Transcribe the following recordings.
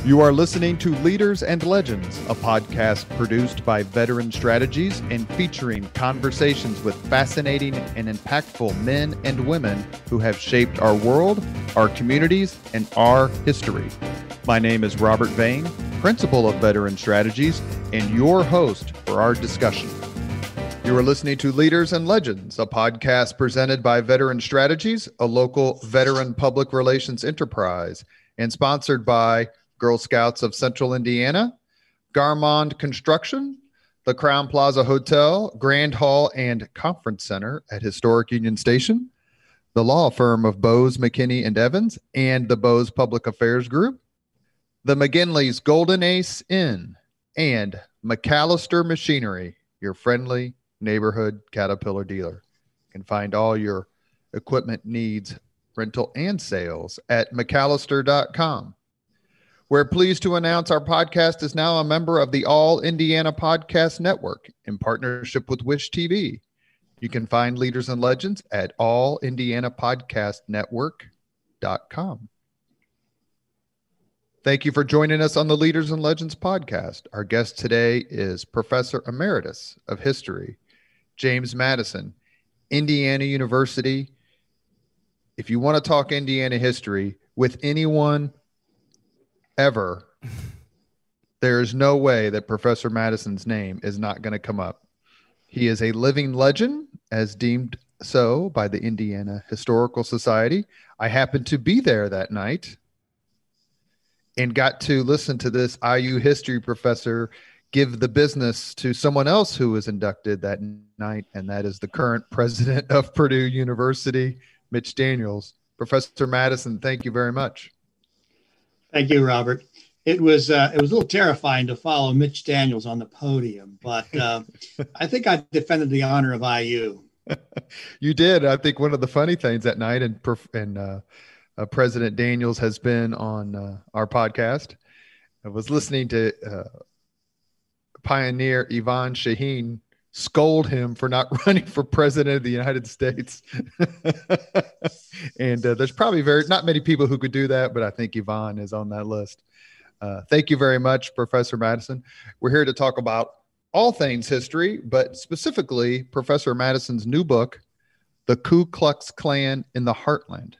You are listening to Leaders and Legends, a podcast produced by Veteran Strategies and featuring conversations with fascinating and impactful men and women who have shaped our world, our communities, and our history. My name is Robert Vane, Principal of Veteran Strategies, and your host for our discussion. You are listening to Leaders and Legends, a podcast presented by Veteran Strategies, a local veteran public relations enterprise, and sponsored by Girl Scouts of Central Indiana, Garmong Construction, the Crowne Plaza Hotel, Grand Hall and Conference Center at Historic Union Station, the law firm of Bose, McKinney, and Evans, and the Bose Public Affairs Group, the McGinley's Golden Ace Inn, and MacAllister Machinery, your friendly neighborhood Caterpillar dealer. You can find all your equipment needs, rental, and sales at MacAllister.com. We're pleased to announce our podcast is now a member of the All Indiana Podcast Network in partnership with Wish TV. You can find Leaders and Legends at allindianapodcastnetwork.com. Thank you for joining us on the Leaders and Legends podcast. Our guest today is Professor Emeritus of History, James Madison, Indiana University. If you want to talk Indiana history with anyone ever, there is no way that Professor Madison's name is not going to come up. He is a living legend, as deemed so by the Indiana Historical Society. I happened to be there that night and got to listen to this IU history professor give the business to someone else who was inducted that night, and that is the current president of Purdue University, Mitch Daniels. Professor Madison, thank you very much. Thank you, Robert. It was a little terrifying to follow Mitch Daniels on the podium, but I think I defended the honor of IU. You did. I think one of the funny things that night, and President Daniels has been on our podcast. I was listening to pioneer Yvonne Shaheen scold him for not running for president of the United States. And there's probably not many people who could do that, but I think Yvonne is on that list. Thank you very much, Professor Madison. We're here to talk about all things history, but specifically Professor Madison's new book, The Ku Klux Klan in the Heartland.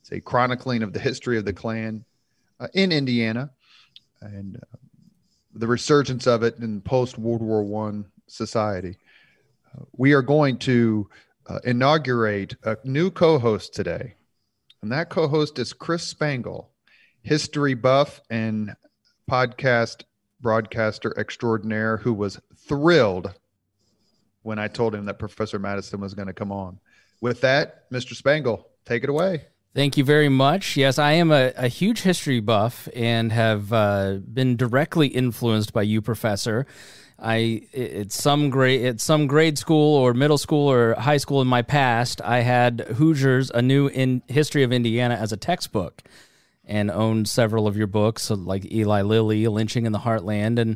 It's a chronicling of the history of the Klan in Indiana and the resurgence of it in post-World War I society. We are going to inaugurate a new co-host today, and that co-host is Chris Spangle, history buff and podcast broadcaster extraordinaire, who was thrilled when I told him that Professor Madison was going to come on. With that, Mr. Spangle, take it away. Thank you very much. Yes, I am a huge history buff and have been directly influenced by you, Professor. At some grade school or middle school or high school in my past, I had Hoosiers, a new history of Indiana as a textbook, and owned several of your books, like Eli Lilly, Lynching in the Heartland, and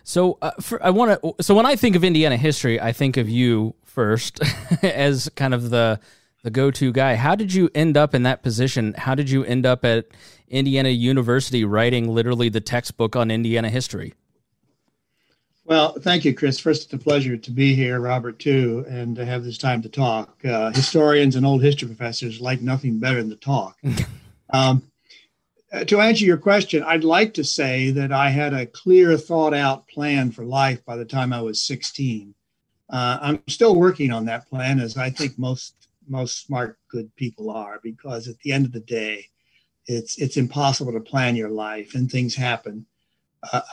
so So when I think of Indiana history, I think of you first as kind of the go-to guy. How did you end up in that position? How did you end up at Indiana University writing literally the textbook on Indiana history? Well, thank you, Chris. First, it's a pleasure to be here, Robert, too, and to have this time to talk. Historians and old history professors like nothing better than to talk. To answer your question, I'd like to say that I had a clear, thought-out plan for life by the time I was 16. I'm still working on that plan, as I think most smart, good people are, because at the end of the day, it's impossible to plan your life and things happen.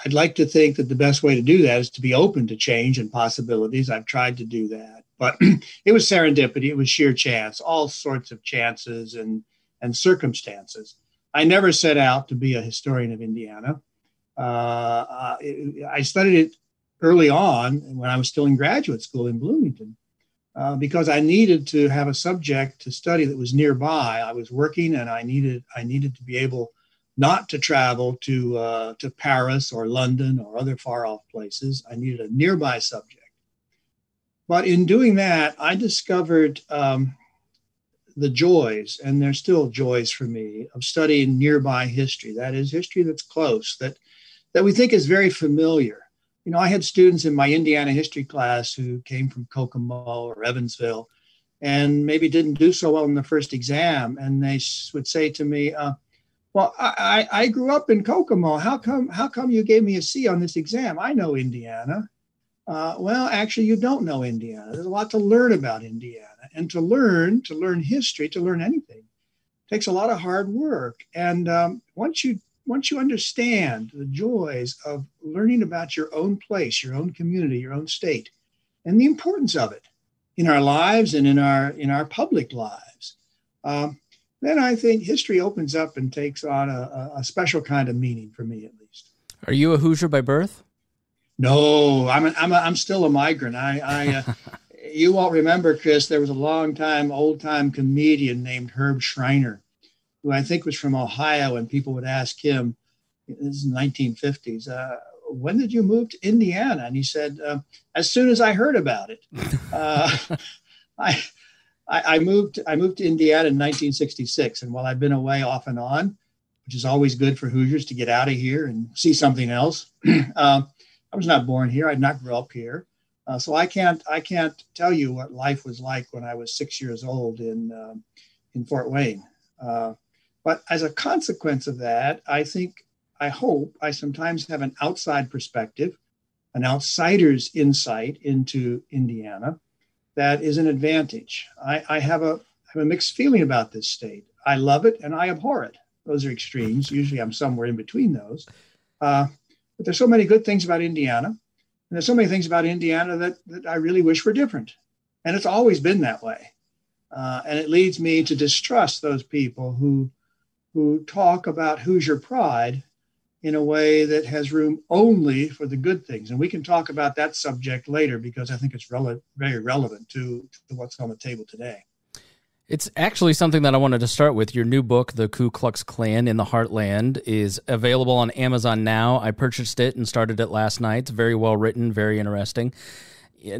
I'd like to think that the best way to do that is to be open to change and possibilities. I've tried to do that, but it was serendipity. It was sheer chance, all sorts of chances and circumstances. I never set out to be a historian of Indiana. I studied it early on when I was still in graduate school in Bloomington. Because I needed to have a subject to study that was nearby. I was working, and I needed to be able not to travel to Paris or London or other far-off places. I needed a nearby subject. But in doing that, I discovered the joys, and there's still joys for me, of studying nearby history. That is history that's close, that we think is very familiar. You know, I had students in my Indiana history class who came from Kokomo or Evansville and maybe didn't do so well in the first exam. And they would say to me, well, I grew up in Kokomo. How come you gave me a C on this exam? I know Indiana. Well, actually, you don't know Indiana. There's a lot to learn about Indiana. And to learn history, to learn anything, takes a lot of hard work. And once you understand the joys of learning about your own place, your own community, your own state, and the importance of it in our lives and in our public lives, then I think history opens up and takes on a special kind of meaning for me, at least. Are you a Hoosier by birth? No, I'm still a migrant. You won't remember, Chris. There was a old time comedian named Herb Schreiner, who I think was from Ohio, and people would ask him, this is the 1950s, when did you move to Indiana? And he said, as soon as I heard about it. I moved to Indiana in 1966, and while I've been away off and on, which is always good for Hoosiers to get out of here and see something else, I was not born here. I did not grow up here. So I can't tell you what life was like when I was 6 years old in Fort Wayne. But as a consequence of that, I hope I sometimes have an outside perspective, an outsider's insight into Indiana that is an advantage. I have a mixed feeling about this state. I love it and I abhor it. Those are extremes. Usually I'm somewhere in between those. But there's so many good things about Indiana. And there's so many things about Indiana that I really wish were different. And it's always been that way. And it leads me to distrust those people who talk about Hoosier pride in a way that has room only for the good things. And we can talk about that subject later because I think it's very relevant to what's on the table today. It's actually something that I wanted to start with. Your new book, The Ku Klux Klan in the Heartland, is available on Amazon now. I purchased it and started it last night. It's very well written, very interesting.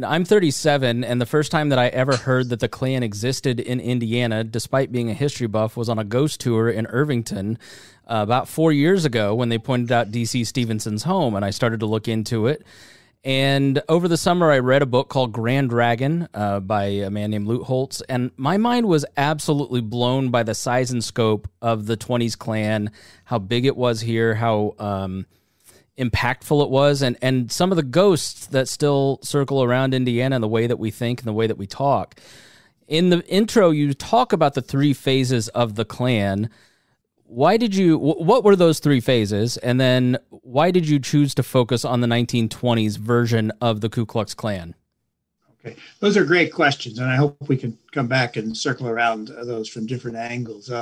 I'm 37, and the first time that I ever heard that the Klan existed in Indiana, despite being a history buff, was on a ghost tour in Irvington about 4 years ago when they pointed out D.C. Stevenson's home, and I started to look into it. And over the summer, I read a book called Grand Dragon by a man named Lute Holtz, and my mind was absolutely blown by the size and scope of the 20s Klan, how big it was here, how impactful it was, and some of the ghosts that still circle around Indiana and the way that we think and the way that we talk. In the intro, you talk about the three phases of the Klan. What were those three phases? And then why did you choose to focus on the 1920s version of the Ku Klux Klan? Okay, those are great questions, and I hope we can come back and circle around those from different angles.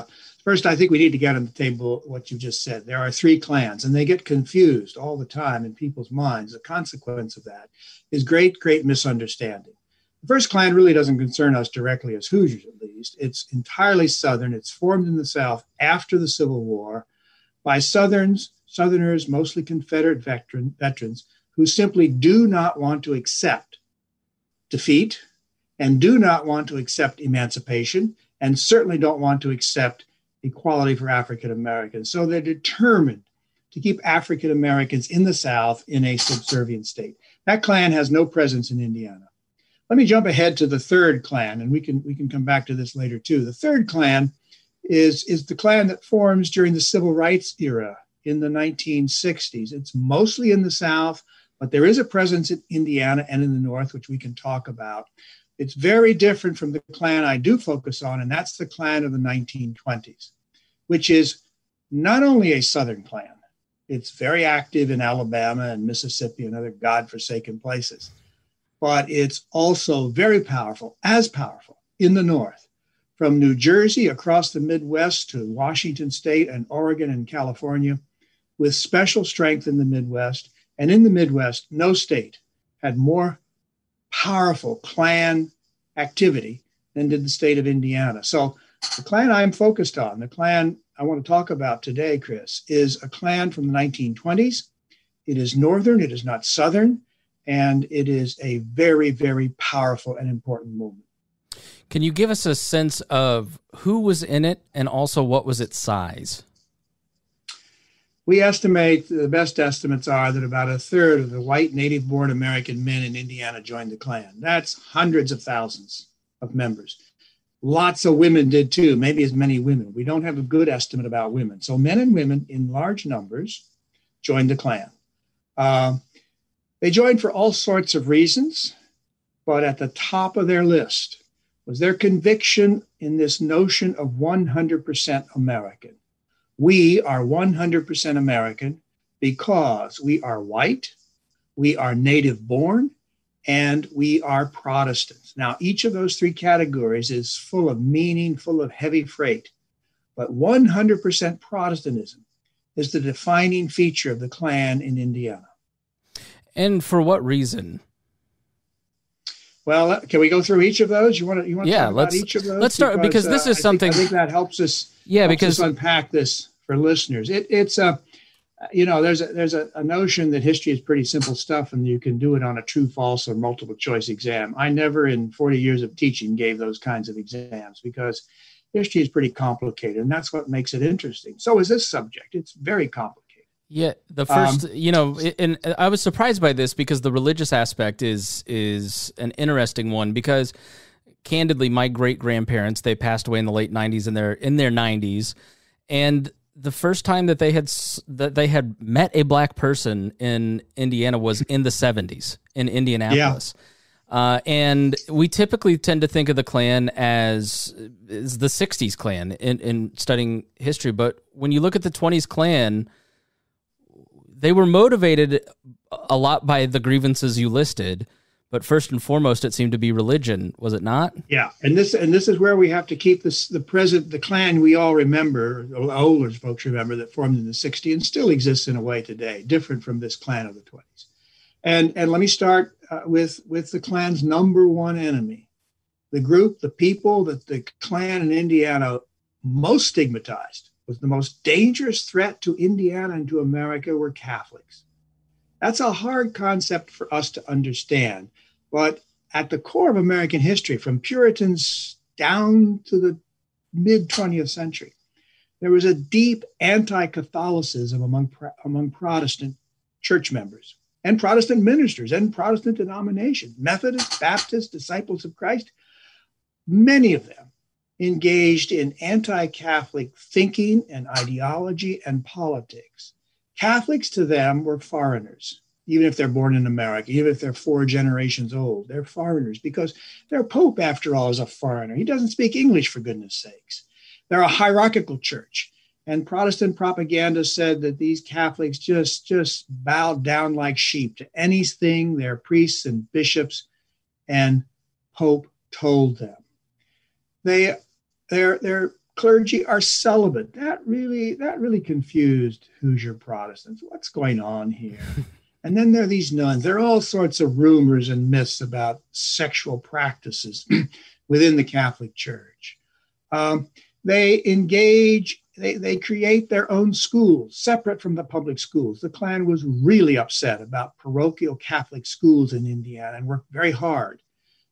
First, I think we need to get on the table what you just said. There are three clans, and they get confused all the time in people's minds. The consequence of that is great misunderstanding. The first Klan really doesn't concern us directly as Hoosiers, at least. It's entirely Southern. It's formed in the South after the Civil War by Southerners, mostly Confederate veterans, who simply do not want to accept defeat and do not want to accept emancipation and certainly don't want to accept equality for African Americans. So they're determined to keep African Americans in the South in a subservient state. That Klan has no presence in Indiana. Let me jump ahead to the third Klan, and we can come back to this later too. The third Klan is the Klan that forms during the Civil Rights era in the 1960s. It's mostly in the South, but there is a presence in Indiana and in the North, which we can talk about. It's very different from the Klan I do focus on, and that's the Klan of the 1920s, which is not only a Southern Klan, it's very active in Alabama and Mississippi and other godforsaken places, but it's also very powerful, as powerful in the North, from New Jersey across the Midwest to Washington State and Oregon and California, with special strength in the Midwest. And in the Midwest, no state had more powerful Klan activity than did the state of Indiana. So the Klan I'm focused on, the Klan I want to talk about today, Chris, is a Klan from the 1920s. It is Northern, it is not Southern, and it is a very, very powerful and important movement. Can you give us a sense of who was in it and also what was its size? We estimate, the best estimates are that about a third of the white native-born American men in Indiana joined the Klan. That's hundreds of thousands of members. Lots of women did too, maybe as many women. We don't have a good estimate about women. So men and women in large numbers joined the Klan. They joined for all sorts of reasons, but at the top of their list was their conviction in this notion of 100% American. We are 100% American because we are white, we are native born, and we are Protestants. Now, each of those three categories is full of meaning, full of heavy freight, but 100% Protestantism is the defining feature of the Klan in Indiana. And for what reason? Well, can we go through each of those? You want to talk about each of those? Let's start because this is something. I think that helps us. Us unpack this for listeners. It's a, there's a notion that history is pretty simple stuff, and you can do it on a true, false, or multiple choice exam. I never, in 40 years of teaching, gave those kinds of exams because history is pretty complicated, and that's what makes it interesting. So is this subject. It's very complicated. Yeah, the first, and I was surprised by this because the religious aspect is an interesting one because, candidly, my great-grandparents, they passed away in the late 90s and they're in their 90s, and the first time that they had met a black person in Indiana was in the 70s in Indianapolis. Yeah. And we typically tend to think of the Klan as the 60s Klan in studying history, but when you look at the 20s Klan, they were motivated a lot by the grievances you listed, but first and foremost, it seemed to be religion, was it not? Yeah, and this is where we have to keep the Klan we all remember, older folks remember, that formed in the 60s and still exists in a way today, different from this Klan of the 20s. And let me start with the Klan's number one enemy, the group, the people that the Klan in Indiana most stigmatized, was the most dangerous threat to Indiana and to America were Catholics. That's a hard concept for us to understand, but at the core of American history, from Puritans down to the mid-20th century, there was a deep anti-Catholicism among Protestant church members and Protestant ministers and Protestant denominations, Methodists, Baptists, Disciples of Christ, many of them engaged in anti-Catholic thinking and ideology and politics. Catholics to them were foreigners, even if they're born in America, even if they're 4 generations old. They're foreigners because their Pope, after all, is a foreigner. He doesn't speak English, for goodness sakes. They're a hierarchical church. And Protestant propaganda said that these Catholics just bowed down like sheep to anything their priests and bishops and Pope told them. Their clergy are celibate. That really confused Hoosier Protestants. What's going on here? And then there are these nuns. There are all sorts of rumors and myths about sexual practices within the Catholic Church. They create their own schools, separate from the public schools. The Klan was really upset about parochial Catholic schools in Indiana and worked very hard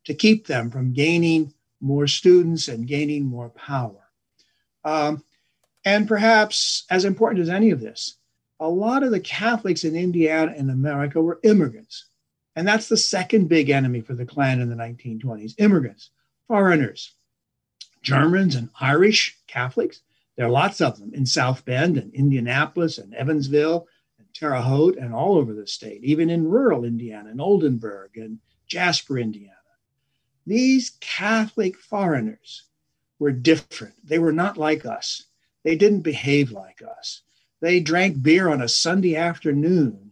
to keep them from gaining more students and gaining more power. And perhaps as important as any of this, a lot of the Catholics in Indiana and America were immigrants. And that's the second big enemy for the Klan in the 1920s, immigrants, foreigners, Germans and Irish Catholics. There are lots of them in South Bend and Indianapolis and Evansville and Terre Haute and all over the state, even in rural Indiana and Oldenburg and Jasper, Indiana. These Catholic foreigners were different. They were not like us. They didn't behave like us. They drank beer on a Sunday afternoon.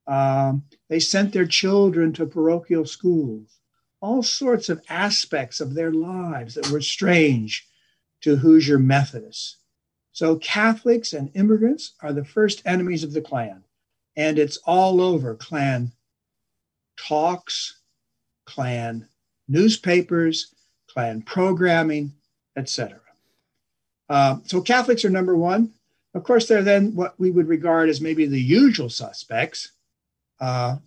They sent their children to parochial schools. All sorts of aspects of their lives that were strange to Hoosier Methodists. So Catholics and immigrants are the first enemies of the Klan. And it's all over Klan talks, Klan newspapers, Klan programming, etc. So Catholics are number one. Of course, they're then what we would regard as maybe the usual suspects,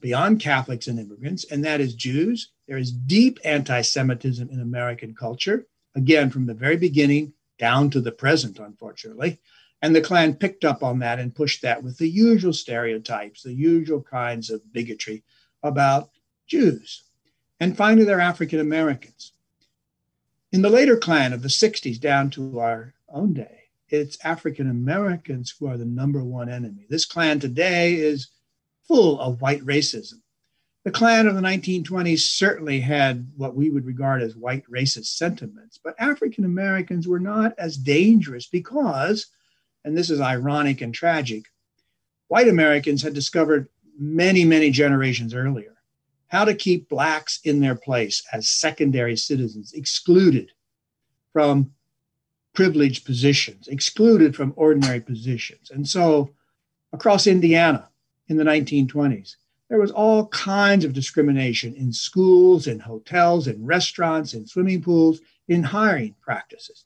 beyond Catholics and immigrants, and that is Jews. There is deep anti-Semitism in American culture, again, from the very beginning down to the present, unfortunately. And the Klan picked up on that and pushed that with the usual stereotypes, the usual kinds of bigotry about Jews. And finally, they're African Americans. In the later Klan of the 60s down to our own day, it's African Americans who are the number one enemy. This Klan today is full of white racism. The Klan of the 1920s certainly had what we would regard as white racist sentiments, but African Americans were not as dangerous because, and this is ironic and tragic, white Americans had discovered many, many generations earlier how to keep Blacks in their place as secondary citizens, excluded from privileged positions, excluded from ordinary positions. And so across Indiana in the 1920s, there was all kinds of discrimination in schools, in hotels, in restaurants, in swimming pools, in hiring practices.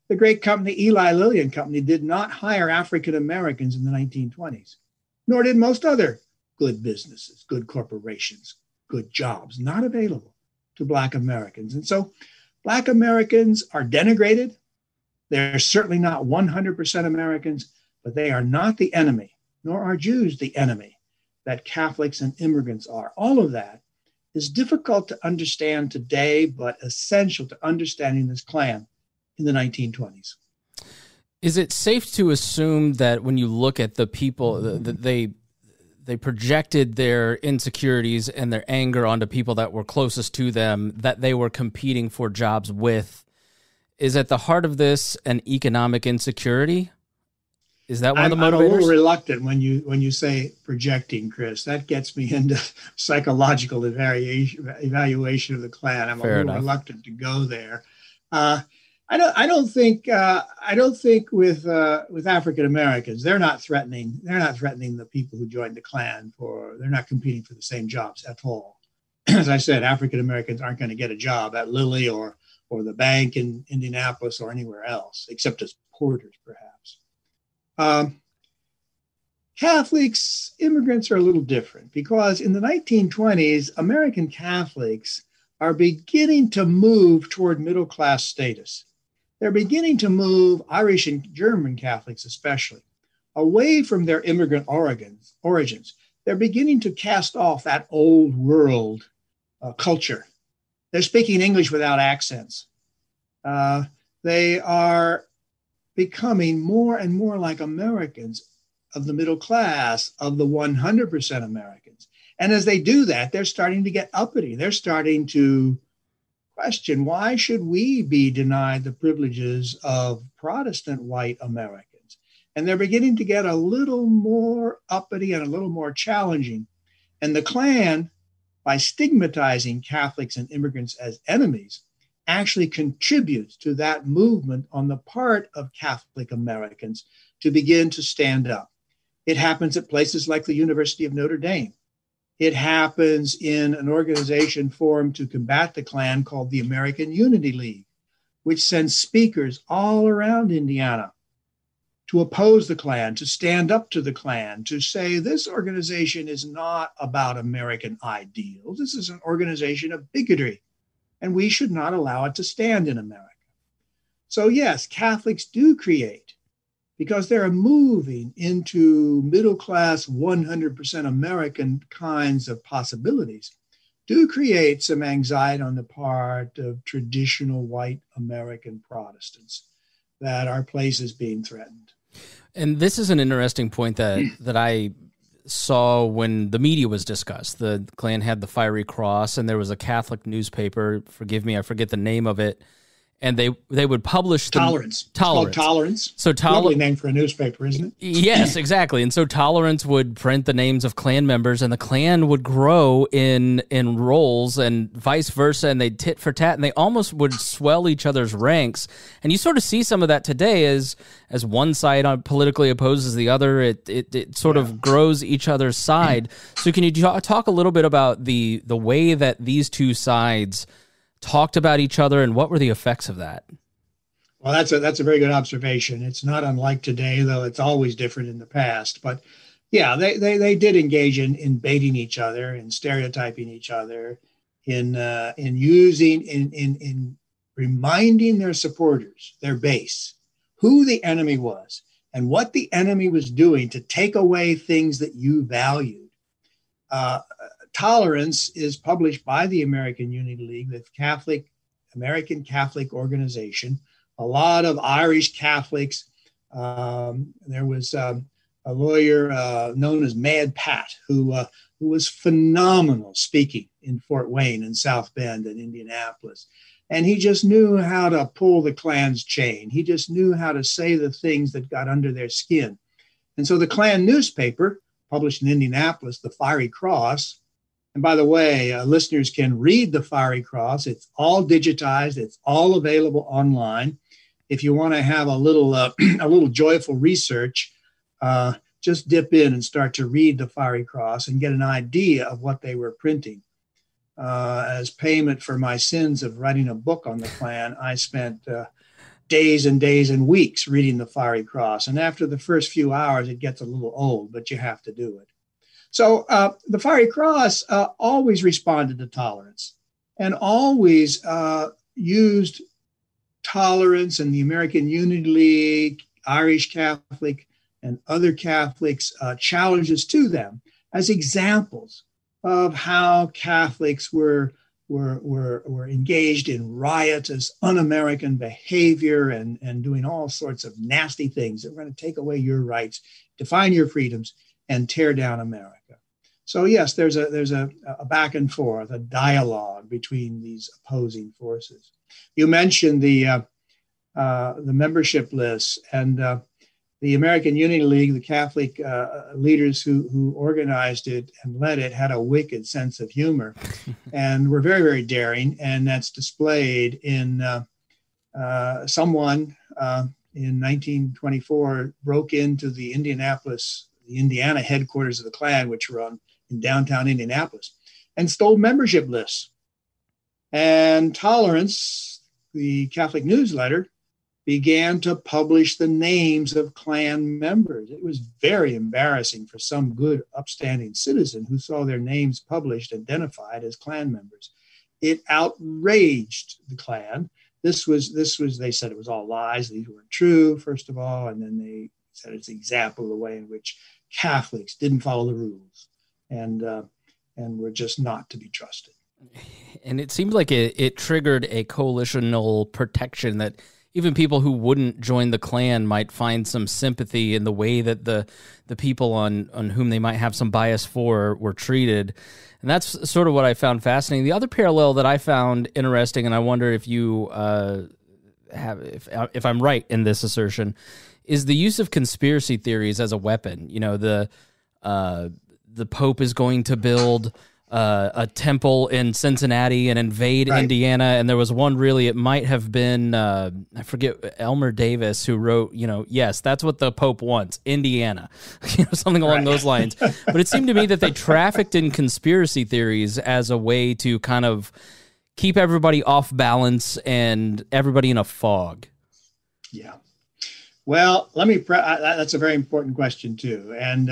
The great company, Eli Lilly and Company, did not hire African Americans in the 1920s, nor did most other good businesses, good corporations, good jobs, not available to Black Americans. And so Black Americans are denigrated. They're certainly not 100% Americans, but they are not the enemy, nor are Jews the enemy that Catholics and immigrants are. All of that is difficult to understand today, but essential to understanding this Klan in the 1920s. Is it safe to assume that when you look at the people, that they projected their insecurities and their anger onto people that were closest to them, that they were competing for jobs with? Is at the heart of this an economic insecurity? Is that one of the motivators? I'm a little reluctant when you say projecting, Chris. That gets me into psychological evaluation of the Klan. I'm Fair a little enough. reluctant to go there. I don't think with African Americans, they're not threatening the people who joined the Klan they're not competing for the same jobs at all. As I said, African Americans aren't going to get a job at Lilly or the bank in Indianapolis or anywhere else, except as porters, perhaps. Catholics, immigrants are a little different because in the 1920s, American Catholics are beginning to move toward middle-class status. They're beginning to move, Irish and German Catholics especially, away from their immigrant origins. They're beginning to cast off that old world culture. They're speaking English without accents. They are becoming more and more like Americans of the middle class, of the 100% Americans. And as they do that, they're starting to get uppity. They're starting to question, why should we be denied the privileges of Protestant white Americans? And they're beginning to get a little more uppity and a little more challenging. And the Klan, by stigmatizing Catholics and immigrants as enemies, actually contributes to that movement on the part of Catholic Americans to begin to stand up. It happens at places like the University of Notre Dame. It happens in an organization formed to combat the Klan called the American Unity League, which sends speakers all around Indiana to oppose the Klan, to stand up to the Klan, to say this organization is not about American ideals. This is an organization of bigotry, and we should not allow it to stand in America. So yes, Catholics do create, because they're moving into middle-class, 100% American kinds of possibilities, do create some anxiety on the part of traditional white American Protestants that our place is being threatened. And this is an interesting point that I saw when the media was discussed. The Klan had the Fiery Cross, and there was a Catholic newspaper, forgive me, I forget the name of it, and they would publish Tolerance. It's called Tolerance. So lovely name for a newspaper, isn't it? Yes, exactly. And so Tolerance would print the names of Klan members, and the Klan would grow in roles, and vice versa, and they'd tit for tat, and they almost would swell each other's ranks. And you sort of see some of that today as one side politically opposes the other. It sort of grows each other's side. So can you talk a little bit about the way that these two sides talked about each other, and what were the effects of that? Well, that's a very good observation. It's not unlike today, though it's always different in the past. But Yeah, they did engage in baiting each other, in stereotyping each other, in reminding their supporters, their base, who the enemy was and what the enemy was doing to take away things that you valued. Tolerance is published by the American Unity League, the American Catholic organization. A lot of Irish Catholics. There was a lawyer known as Mad Pat, who was phenomenal speaking in Fort Wayne and South Bend and Indianapolis. And he just knew how to pull the Klan's chain. He just knew how to say the things that got under their skin. And so the Klan newspaper, published in Indianapolis, the Fiery Cross, and by the way, listeners can read the Fiery Cross. It's all digitized. It's all available online. If you want to have a little joyful research, just dip in and start to read the Fiery Cross and get an idea of what they were printing. As payment for my sins of writing a book on the Klan, I spent days and days and weeks reading the Fiery Cross. And after the first few hours, it gets a little old, but you have to do it. So the Fiery Cross always responded to tolerance and always used tolerance, and the American Unity League, Irish Catholic, and other Catholics' challenges to them as examples of how Catholics were engaged in riotous, un-American behavior and doing all sorts of nasty things that were going to take away your rights, define your freedoms, and tear down America. So yes, there's a back and forth, a dialogue between these opposing forces. You mentioned the membership lists, and the American Unity League, the Catholic leaders who organized it and led it, had a wicked sense of humor, and were very, very daring. And that's displayed in someone in 1924 broke into the Indiana headquarters of the Klan, which were in downtown Indianapolis, and stole membership lists. And Tolerance, the Catholic newsletter, began to publish the names of Klan members. It was very embarrassing for some good, upstanding citizen who saw their names published, identified as Klan members. It outraged the Klan. This was, they said it was all lies. These weren't true, first of all. And then they said it's an example of the way in which Catholics didn't follow the rules and were just not to be trusted. And it seemed like it triggered a coalitional protection that even people who wouldn't join the Klan might find some sympathy in the way that the people on whom they might have some bias for were treated. And that's sort of what I found fascinating. The other parallel that I found interesting, and I wonder if you if I'm right in this assertion, is the use of conspiracy theories as a weapon. You know, the Pope is going to build a temple in Cincinnati and invade Indiana. And there was one, really, it might have been, I forget, Elmer Davis, who wrote, yes, that's what the Pope wants, Indiana, something along those lines. But it seemed to me that they trafficked in conspiracy theories as a way to kind of keep everybody off balance and everybody in a fog. Yeah. Well, that's a very important question too. And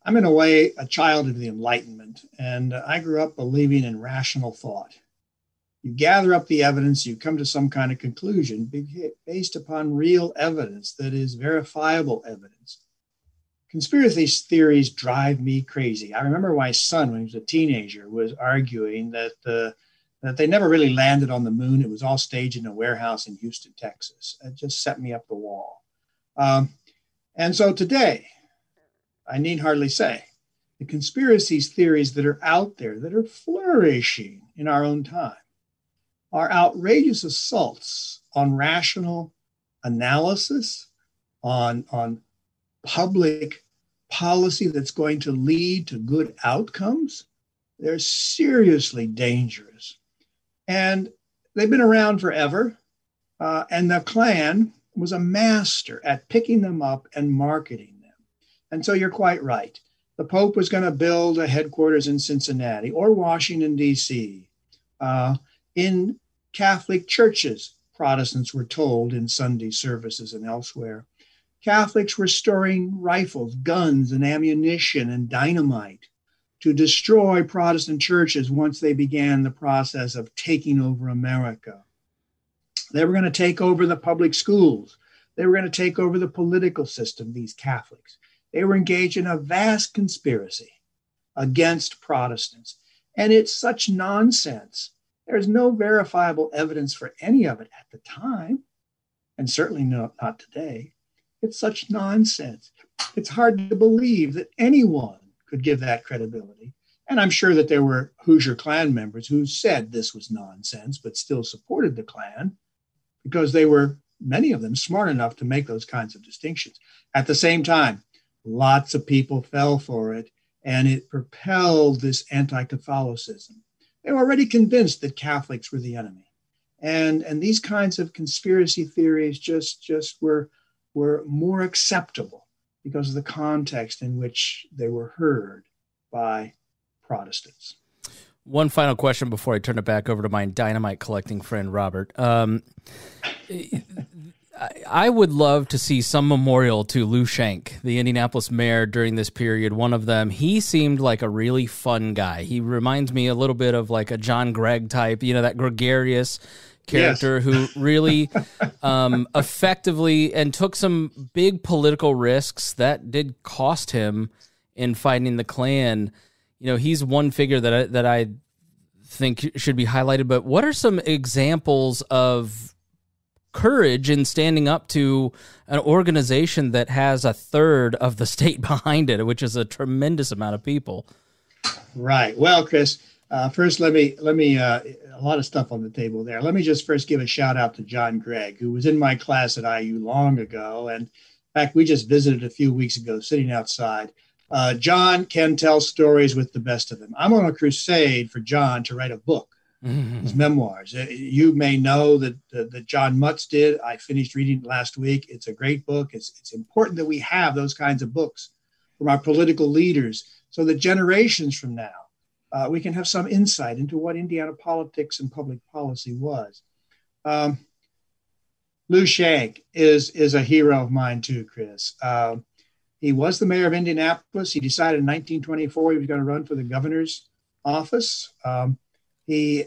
I'm in a way a child of the Enlightenment, and I grew up believing in rational thought. You gather up the evidence, you come to some kind of conclusion based upon real evidence that is verifiable evidence. Conspiracy theories drive me crazy. I remember my son, when he was a teenager, was arguing that they never really landed on the moon. It was all staged in a warehouse in Houston, Texas. It just set me up the wall. And so today, I need hardly say, the conspiracy theories that are out there, that are flourishing in our own time, are outrageous assaults on rational analysis, on public policy that's going to lead to good outcomes. They're seriously dangerous. And they've been around forever. And the Klan was a master at picking them up and marketing them. And so you're quite right. The Pope was going to build a headquarters in Cincinnati or Washington, D.C. In Catholic churches, Protestants were told in Sunday services and elsewhere, Catholics were storing rifles, guns, and ammunition and dynamite to destroy Protestant churches once they began the process of taking over America. They were going to take over the public schools. They were going to take over the political system, these Catholics. They were engaged in a vast conspiracy against Protestants. And it's such nonsense. There's no verifiable evidence for any of it at the time, and certainly not today. It's such nonsense. It's hard to believe that anyone could give that credibility. And I'm sure that there were Hoosier Klan members who said this was nonsense, but still supported the Klan because they were, many of them, smart enough to make those kinds of distinctions. At the same time, lots of people fell for it, and it propelled this anti-Catholicism. They were already convinced that Catholics were the enemy. And these kinds of conspiracy theories just were more acceptable because of the context in which they were heard by Protestants. One final question before I turn it back over to my dynamite collecting friend, Robert. I would love to see some memorial to Lou Shank, the Indianapolis mayor during this period. One of them, he seemed like a really fun guy. He reminds me a little bit of like a John Gregg type, that gregarious character. Yes. Who really effectively and took some big political risks that did cost him in fighting the Klan. He's one figure that I think should be highlighted. But what are some examples of courage in standing up to an organization that has a third of the state behind it, which is a tremendous amount of people? Right. Well, Chris, first let me a lot of stuff on the table there. Let me just first give a shout out to John Gregg, who was in my class at IU long ago. And in fact, we just visited a few weeks ago, sitting outside. John can tell stories with the best of them. I'm on a crusade for John to write a book. His memoirs. You may know that John Mutz did. I finished reading it last week. It's a great book. It's important that we have those kinds of books from our political leaders so that generations from now, we can have some insight into what Indiana politics and public policy was. Lou Shank is a hero of mine too, Chris. He was the mayor of Indianapolis. He decided in 1924 he was going to run for the governor's office. He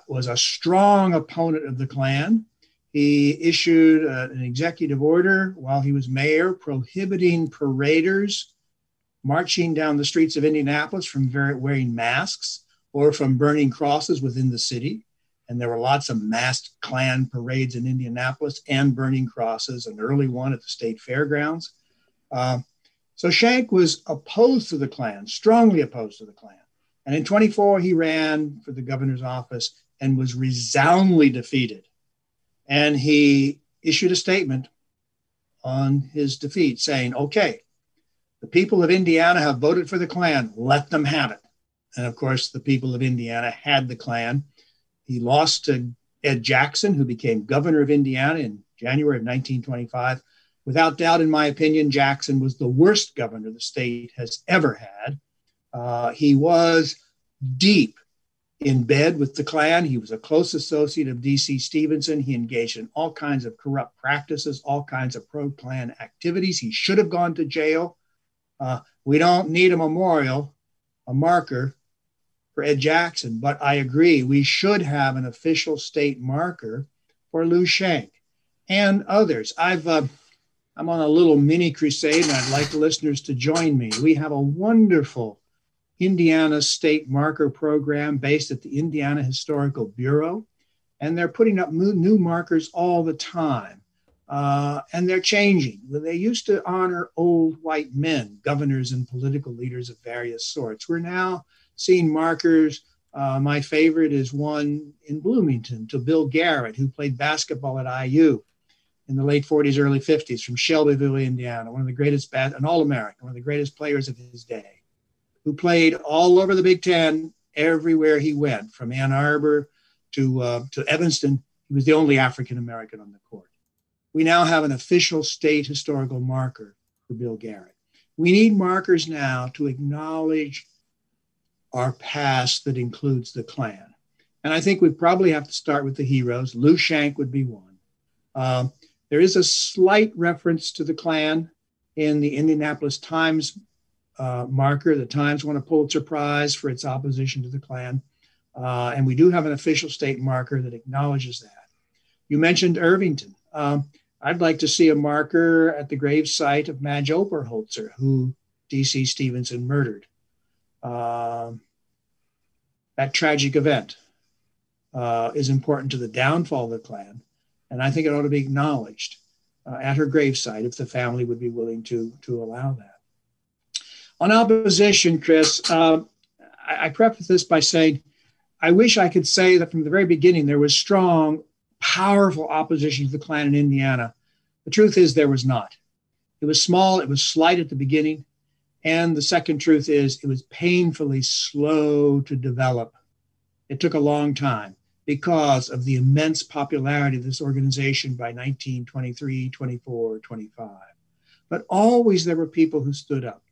was a strong opponent of the Klan. He issued an executive order while he was mayor prohibiting paraders marching down the streets of Indianapolis from wearing masks or from burning crosses within the city. And there were lots of masked Klan parades in Indianapolis and burning crosses, an early one at the state fairgrounds. So Shank was opposed to the Klan, strongly opposed to the Klan. And in 24, he ran for the governor's office and was resoundingly defeated. And he issued a statement on his defeat saying, okay, the people of Indiana have voted for the Klan, let them have it. And of course, the people of Indiana had the Klan. He lost to Ed Jackson, who became governor of Indiana in January of 1925. Without doubt, in my opinion, Jackson was the worst governor the state has ever had. He was deep in bed with the Klan. He was a close associate of D.C. Stevenson. He engaged in all kinds of corrupt practices, all kinds of pro-Klan activities. He should have gone to jail. We don't need a memorial, a marker for Ed Jackson, but I agree, we should have an official state marker for Lou Shank and others. I'm on a little mini crusade, and I'd like the listeners to join me. We have a wonderful Indiana state marker program based at the Indiana Historical Bureau, and they're putting up new markers all the time, and they're changing. They used to honor old white men, governors and political leaders of various sorts. We're now seeing markers. My favorite is one in Bloomington to Bill Garrett, who played basketball at IU in the late 40s, early 50s from Shelbyville, Indiana, one of the greatest, an All-American, one of the greatest players of his day, who played all over the Big Ten, everywhere he went, from Ann Arbor to Evanston. He was the only African-American on the court. We now have an official state historical marker for Bill Garrett. We need markers now to acknowledge our past that includes the Klan. And I think we probably have to start with the heroes. Lou Shank would be one. There is a slight reference to the Klan in the Indianapolis Times marker. The Times won a Pulitzer Prize for its opposition to the Klan. And we do have an official state marker that acknowledges that. You mentioned Irvington. I'd like to see a marker at the gravesite of Madge Oberholzer, who D.C. Stevenson murdered. That tragic event is important to the downfall of the Klan, and I think it ought to be acknowledged at her gravesite if the family would be willing to allow that. On opposition, Chris, I preface this by saying I wish I could say that from the very beginning there was strong, powerful opposition to the Klan in Indiana. The truth is there was not. It was small, it was slight at the beginning, and the second truth is it was painfully slow to develop. It took a long time because of the immense popularity of this organization by 1923, 24, 25. But always there were people who stood up.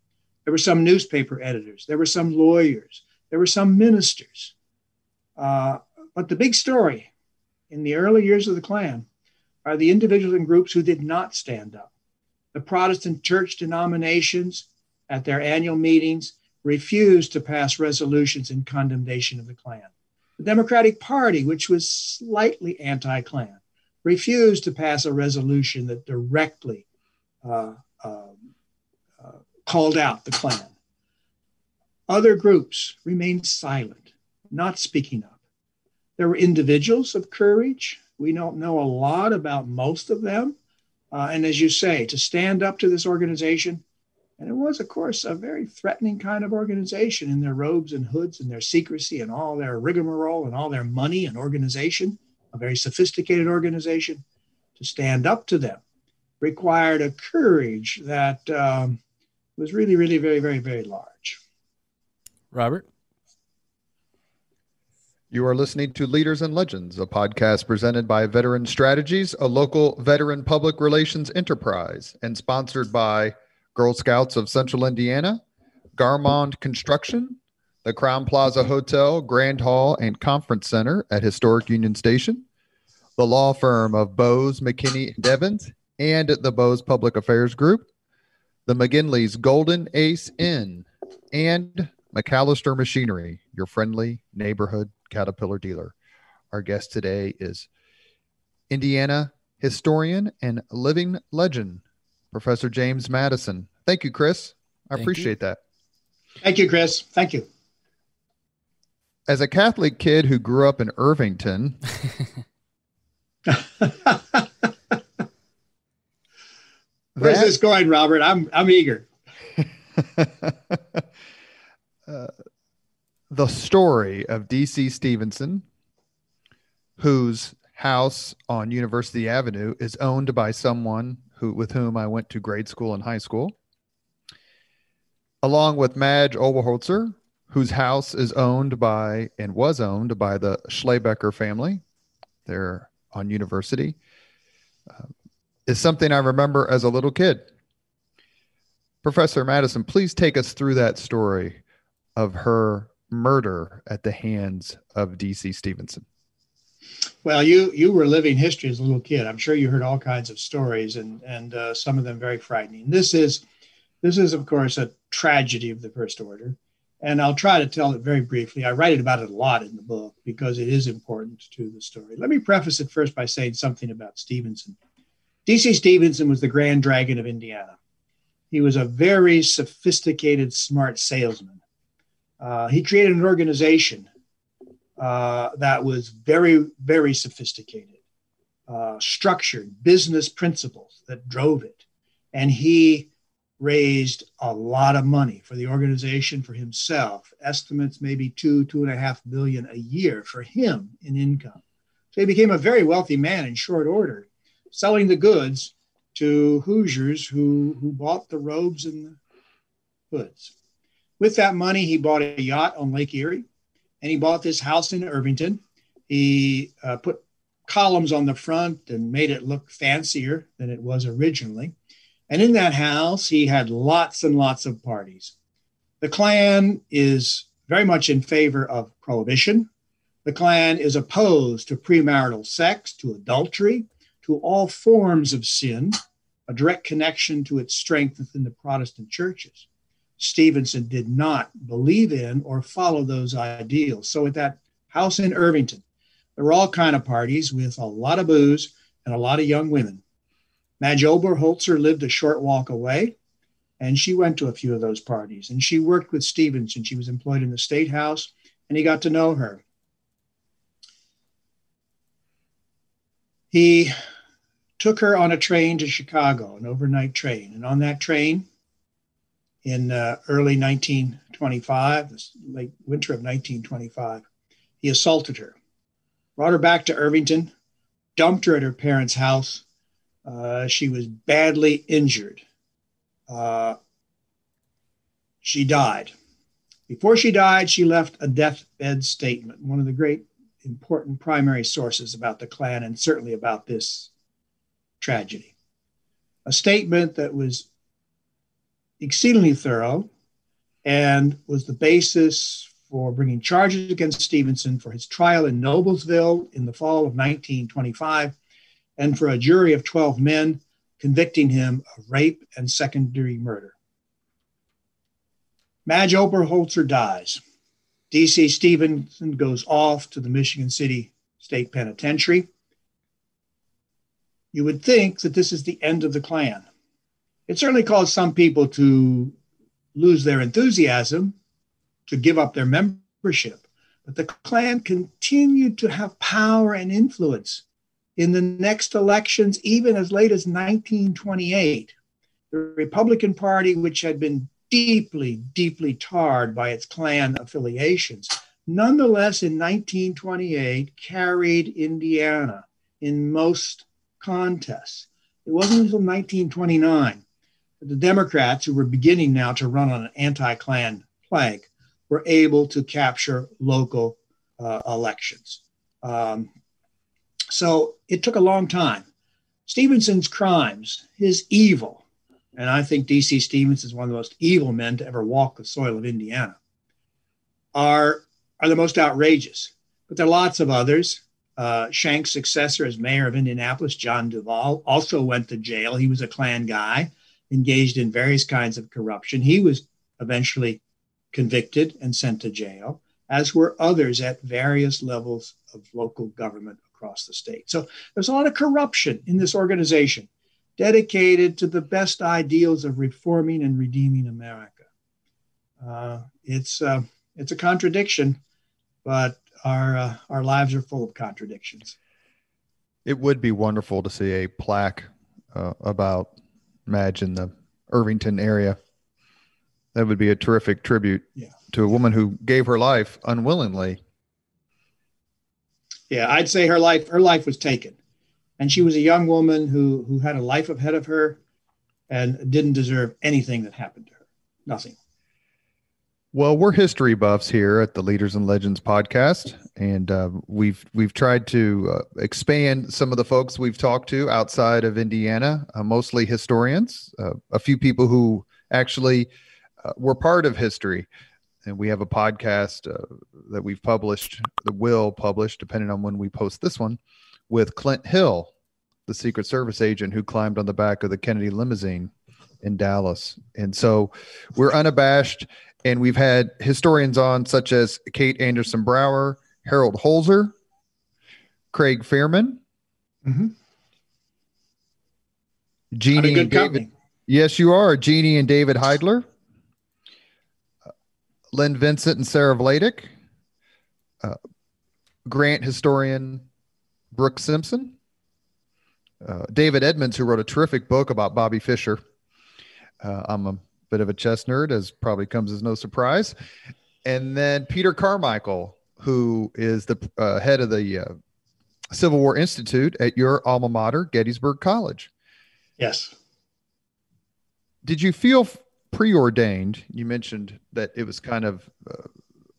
There were some newspaper editors, there were some lawyers, there were some ministers. But the big story in the early years of the Klan are the individuals and groups who did not stand up. The Protestant church denominations at their annual meetings refused to pass resolutions in condemnation of the Klan. The Democratic Party, which was slightly anti-Klan, refused to pass a resolution that directly called out the Klan. Other groups remained silent, not speaking up. There were individuals of courage. We don't know a lot about most of them. And as you say, to stand up to this organization, and it was, of course, a very threatening kind of organization in their robes and hoods and their secrecy and all their rigmarole and all their money and organization, a very sophisticated organization. To stand up to them required a courage that was really, really very, very, very large. Robert? You are listening to Leaders and Legends, a podcast presented by Veteran Strategies, a local veteran public relations enterprise, and sponsored by Girl Scouts of Central Indiana, Garmong Construction, the Crowne Plaza Hotel, Grand Hall, and Conference Center at Historic Union Station, the law firm of Bose, McKinney, and Evans, and the Bose Public Affairs Group, the McGinley's Golden Ace Inn, and MacAllister Machinery, your friendly neighborhood Caterpillar dealer. Our guest today is Indiana historian and living legend, Professor James Madison. Thank you, Chris. I appreciate that. Thank you, Chris. Thank you. As a Catholic kid who grew up in Irvington, where's this going, Robert? I'm eager. The story of D.C. Stevenson, whose house on University Avenue is owned by someone with whom I went to grade school and high school, along with Madge Oberholzer, whose house is owned by and was owned by the Schlebecker family there on University, is something I remember as a little kid. Professor Madison, please take us through that story of her murder at the hands of D.C. Stevenson. Well, you were living history as a little kid. I'm sure you heard all kinds of stories, and some of them very frightening. This is, of course, a tragedy of the first order, and I'll try to tell it very briefly. I write about it a lot in the book because it is important to the story. Let me preface it first by saying something about Stevenson. D.C. Stevenson was the Grand Dragon of Indiana. He was a very sophisticated, smart salesman. He created an organization that was very, very sophisticated, structured business principles that drove it. And he raised a lot of money for the organization, for himself, estimates maybe $2.5 billion a year for him in income. So he became a very wealthy man in short order, selling the goods to Hoosiers who bought the robes and the hoods. With that money, he bought a yacht on Lake Erie, and he bought this house in Irvington. He put columns on the front and made it look fancier than it was originally. And in that house, he had lots and lots of parties. The Klan is very much in favor of prohibition. The Klan is opposed to premarital sex, to adultery, to all forms of sin, a direct connection to its strength within the Protestant churches. Stevenson did not believe in or follow those ideals. So at that house in Irvington, there were all kind of parties with a lot of booze and a lot of young women. Madge Oberholzer lived a short walk away, and she went to a few of those parties, and she worked with Stevenson. She was employed in the State House, and he got to know her. He took her on a train to Chicago, an overnight train. And on that train, in early 1925, late winter of 1925, he assaulted her, brought her back to Irvington, dumped her at her parents' house. She was badly injured. She died. Before she died, she left a deathbed statement, one of the great important primary sources about the Klan and certainly about this tragedy. A statement that was exceedingly thorough and was the basis for bringing charges against Stevenson for his trial in Noblesville in the fall of 1925 and for a jury of 12 men convicting him of rape and second-degree murder. Madge Oberholzer dies. D.C. Stevenson goes off to the Michigan City State Penitentiary. You would think that this is the end of the Klan. It certainly caused some people to lose their enthusiasm, to give up their membership. But the Klan continued to have power and influence. In the next elections, even as late as 1928, the Republican Party, which had been deeply, deeply tarred by its Klan affiliations, nonetheless in 1928 carried Indiana in most contests. It wasn't until 1929 that the Democrats, who were beginning now to run on an anti-Klan plank, were able to capture local elections. So it took a long time. Stevenson's crimes, his evil, and I think D.C. Stevenson is one of the most evil men to ever walk the soil of Indiana, are the most outrageous. But there are lots of others. Shank's successor as mayor of Indianapolis, John Duval, also went to jail. He was a Klan guy, engaged in various kinds of corruption. He was eventually convicted and sent to jail, as were others at various levels of local government across the state. So there's a lot of corruption in this organization dedicated to the best ideals of reforming and redeeming America. It's a contradiction, but our lives are full of contradictions. It would be wonderful to see a plaque about Madge in the Irvington area. That would be a terrific tribute to a woman who gave her life unwillingly. Yeah, I'd say her life was taken. And she was a young woman who had a life ahead of her and didn't deserve anything that happened to her. Nothing. Well, we're history buffs here at the Leaders and Legends podcast, and we've tried to expand some of the folks we've talked to outside of Indiana, mostly historians, a few people who actually were part of history. And we have a podcast that we've published, that will publish, depending on when we post this one, with Clint Hill, the Secret Service agent who climbed on the back of the Kennedy limousine in Dallas. And so we're unabashed, and we've had historians on such as Kate Anderson Brower, Harold Holzer, Craig Fairman, Jeannie and David. Company. Yes, you are. Jeannie and David Heidler, Lynn Vincent and Sarah Vladeck, Grant historian Brooke Simpson, David Edmonds, who wrote a terrific book about Bobby Fischer. I'm a bit of a chess nerd, as probably comes as no surprise. And then Peter Carmichael, who is the head of the Civil War Institute at your alma mater, Gettysburg College. Yes. Did you feel preordained? You mentioned that it was kind of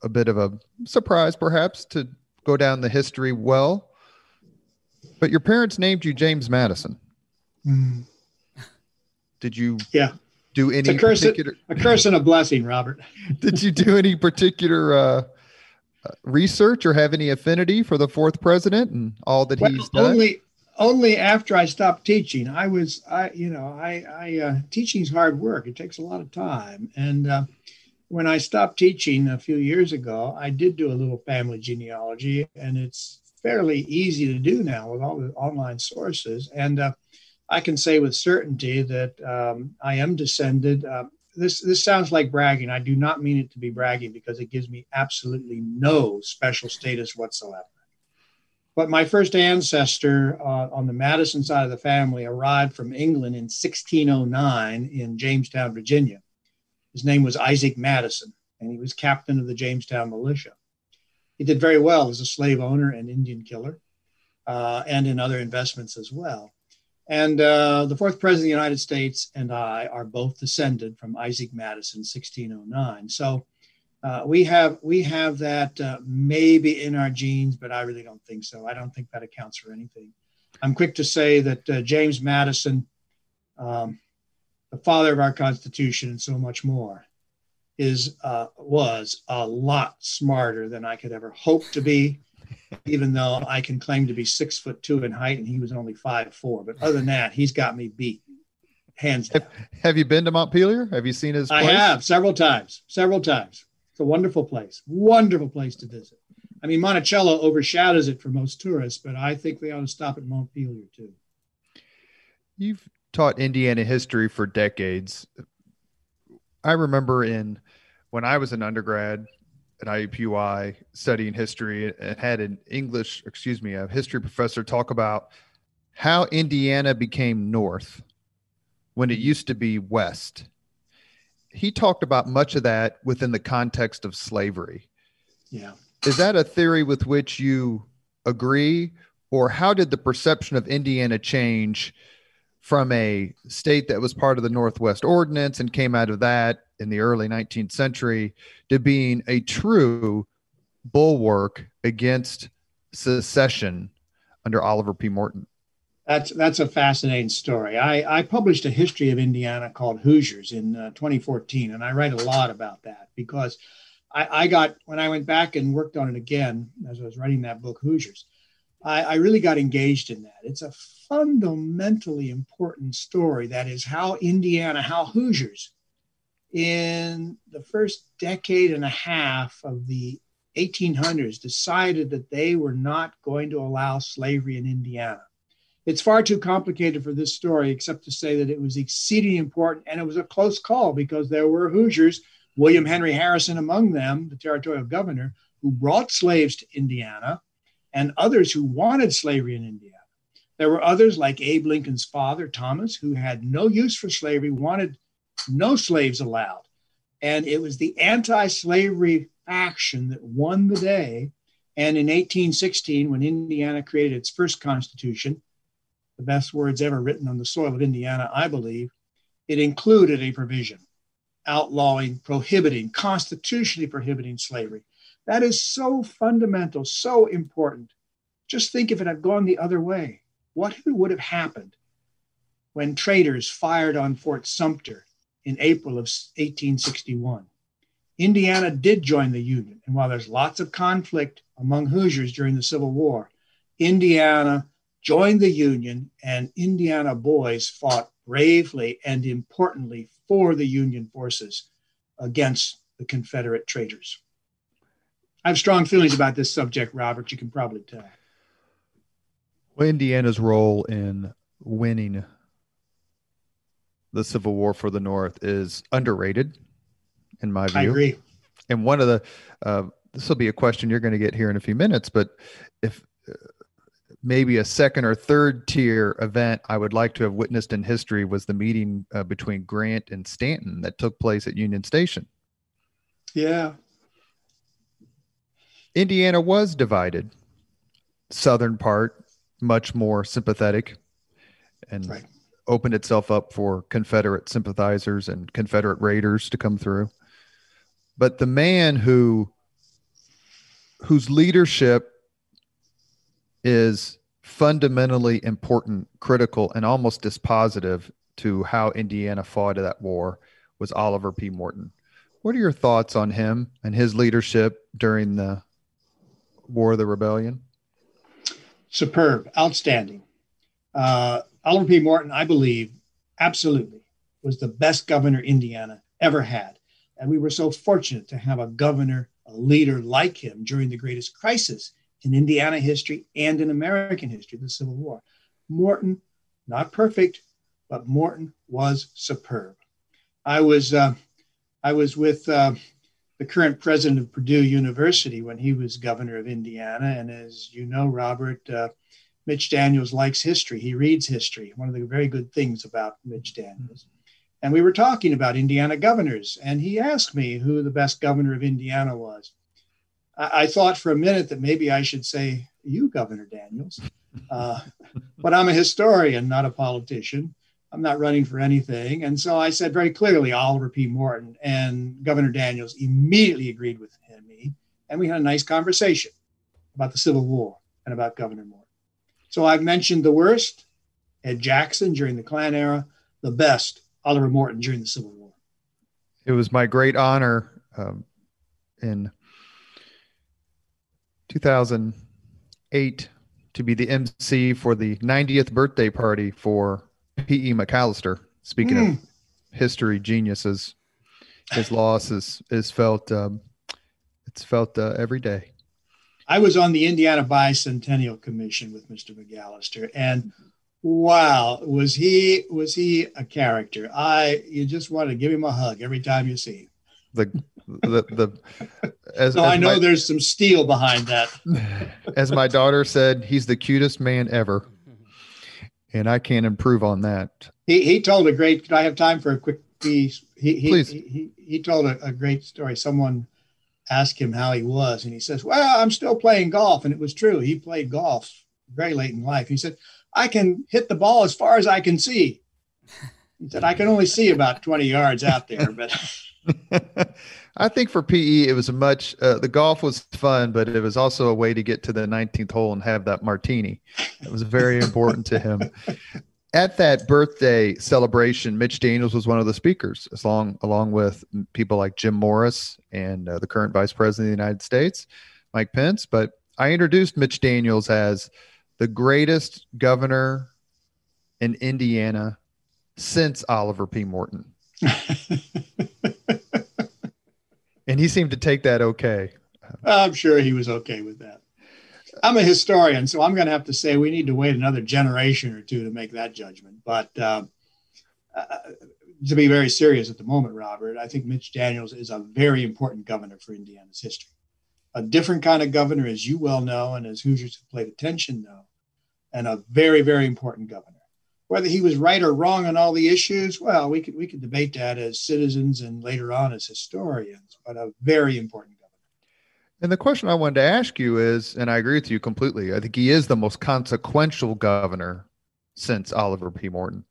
a bit of a surprise, perhaps, to go down the history well. But your parents named you James Madison. Did you do any particular... A curse and a blessing, Robert. Did you do any particular research or have any affinity for the fourth president and all that he's done? only after I stopped teaching. Teaching's hard work. It takes a lot of time. And when I stopped teaching a few years ago, I did do a little family genealogy, and it's fairly easy to do now with all the online sources. And I can say with certainty that I am descended. This sounds like bragging. I do not mean it to be bragging, because it gives me absolutely no special status whatsoever. But my first ancestor on the Madison side of the family arrived from England in 1609 in Jamestown, Virginia. His name was Isaac Madison, and he was captain of the Jamestown militia. He did very well as a slave owner and Indian killer, and in other investments as well. And the fourth president of the United States and I are both descended from Isaac Madison, 1609. So we have that maybe in our genes, but I really don't think so. I don't think that accounts for anything. I'm quick to say that James Madison, the father of our Constitution and so much more, was a lot smarter than I could ever hope to be, even though I can claim to be 6'2" in height and he was only 5'4". But other than that, he's got me beat, hands down. Have you been to Montpelier? Have you seen his place? I have several times. It's a wonderful place to visit. I mean, Monticello overshadows it for most tourists, but I think they ought to stop at Montpelier too. You've taught Indiana history for decades. I remember when I was an undergrad at IUPUI studying history, and had a history professor talk about how Indiana became north when it used to be west. He talked about much of that within the context of slavery. Yeah. Is that a theory with which you agree, or how did the perception of Indiana change from a state that was part of the Northwest Ordinance and came out of that in the early 19th century to being a true bulwark against secession under Oliver P. Morton? That's a fascinating story. I published a history of Indiana called Hoosiers in 2014, and I write a lot about that because when I went back and worked on it again as I was writing that book, Hoosiers, I really got engaged in that. It's a fundamentally important story. That is how Hoosiers in the first decade and a half of the 1800s decided that they were not going to allow slavery in Indiana. It's far too complicated for this story, except to say that it was exceedingly important, and it was a close call because there were Hoosiers, William Henry Harrison among them, the territorial governor, who brought slaves to Indiana, and others who wanted slavery in Indiana. There were others like Abe Lincoln's father, Thomas, who had no use for slavery, wanted no slaves allowed. And it was the anti-slavery faction that won the day. And in 1816, when Indiana created its first constitution, the best words ever written on the soil of Indiana, I believe, it included a provision outlawing, constitutionally prohibiting slavery. That is so fundamental, so important. Just think if it had gone the other way. What would have happened when traitors fired on Fort Sumter in April of 1861? Indiana did join the Union. And while there's lots of conflict among Hoosiers during the Civil War, Indiana joined the Union, and Indiana boys fought bravely and importantly for the Union forces against the Confederate traitors. I have strong feelings about this subject, Robert. You can probably tell. Well, Indiana's role in winning the Civil War for the North is underrated, in my view. I agree. And one of the, this will be a question you're going to get here in a few minutes, but if maybe a second or third tier event I would like to have witnessed in history was the meeting between Grant and Stanton that took place at Union Station. Yeah. Indiana was divided. Southern part, much more sympathetic, and right. Opened itself up for Confederate sympathizers and Confederate raiders to come through. But the man whose leadership is fundamentally important, critical, and almost dispositive to how Indiana fought that war was Oliver P. Morton. What are your thoughts on him and his leadership during the War of the Rebellion? Superb, outstanding. Oliver P. Morton, I believe, absolutely was the best governor Indiana ever had. And we were so fortunate to have a governor, a leader like him during the greatest crisis in Indiana history and in American history, the Civil War. Morton, not perfect, but Morton was superb. I was with the current president of Purdue University when he was governor of Indiana. And as you know, Robert, Mitch Daniels likes history. He reads history, one of the very good things about Mitch Daniels. And we were talking about Indiana governors, and he asked me who the best governor of Indiana was. I thought for a minute that maybe I should say, you, Governor Daniels. But I'm a historian, not a politician. I'm not running for anything. And so I said very clearly, Oliver P. Morton, and Governor Daniels immediately agreed with me. And we had a nice conversation about the Civil War and about Governor Morton. So I've mentioned the worst, Ed Jackson during the Klan era, the best, Oliver Morton during the Civil War. It was my great honor in 2008 to be the MC for the 90th birthday party for P.E. MacAllister. Speaking of history geniuses, his loss is felt. It's felt every day. I was on the Indiana Bicentennial Commission with Mr. MacAllister, and wow, was he a character? You just want to give him a hug every time you see him. I know there's some steel behind that. As my daughter said, he's the cutest man ever, and I can't improve on that. He told a great. Could I have time for a quick piece? Please. He told a great story. Someone asked him how he was, and he says, "Well, I'm still playing golf," and it was true. He played golf very late in life. He said, "I can hit the ball as far as I can see." He said, "I can only see about 20 yards out there, but." I think for PE, it was the golf was fun, but it was also a way to get to the 19th hole and have that martini. It was very important to him. At that birthday celebration, Mitch Daniels was one of the speakers, along with people like Jim Morris and the current Vice President of the United States, Mike Pence. But I introduced Mitch Daniels as the greatest governor in Indiana since Oliver P. Morton. And he seemed to take that okay. I'm sure he was okay with that. I'm a historian, so I'm going to have to say we need to wait another generation or two to make that judgment. But to be very serious at the moment, Robert, I think Mitch Daniels is a very important governor for Indiana's history. A different kind of governor, as you well know, and as Hoosiers who played attention know, and a very, very important governor. Whether he was right or wrong on all the issues, well, we could debate that as citizens and later on as historians, but a very important governor. And the question I wanted to ask you is, and I agree with you completely, I think he is the most consequential governor since Oliver P. Morton.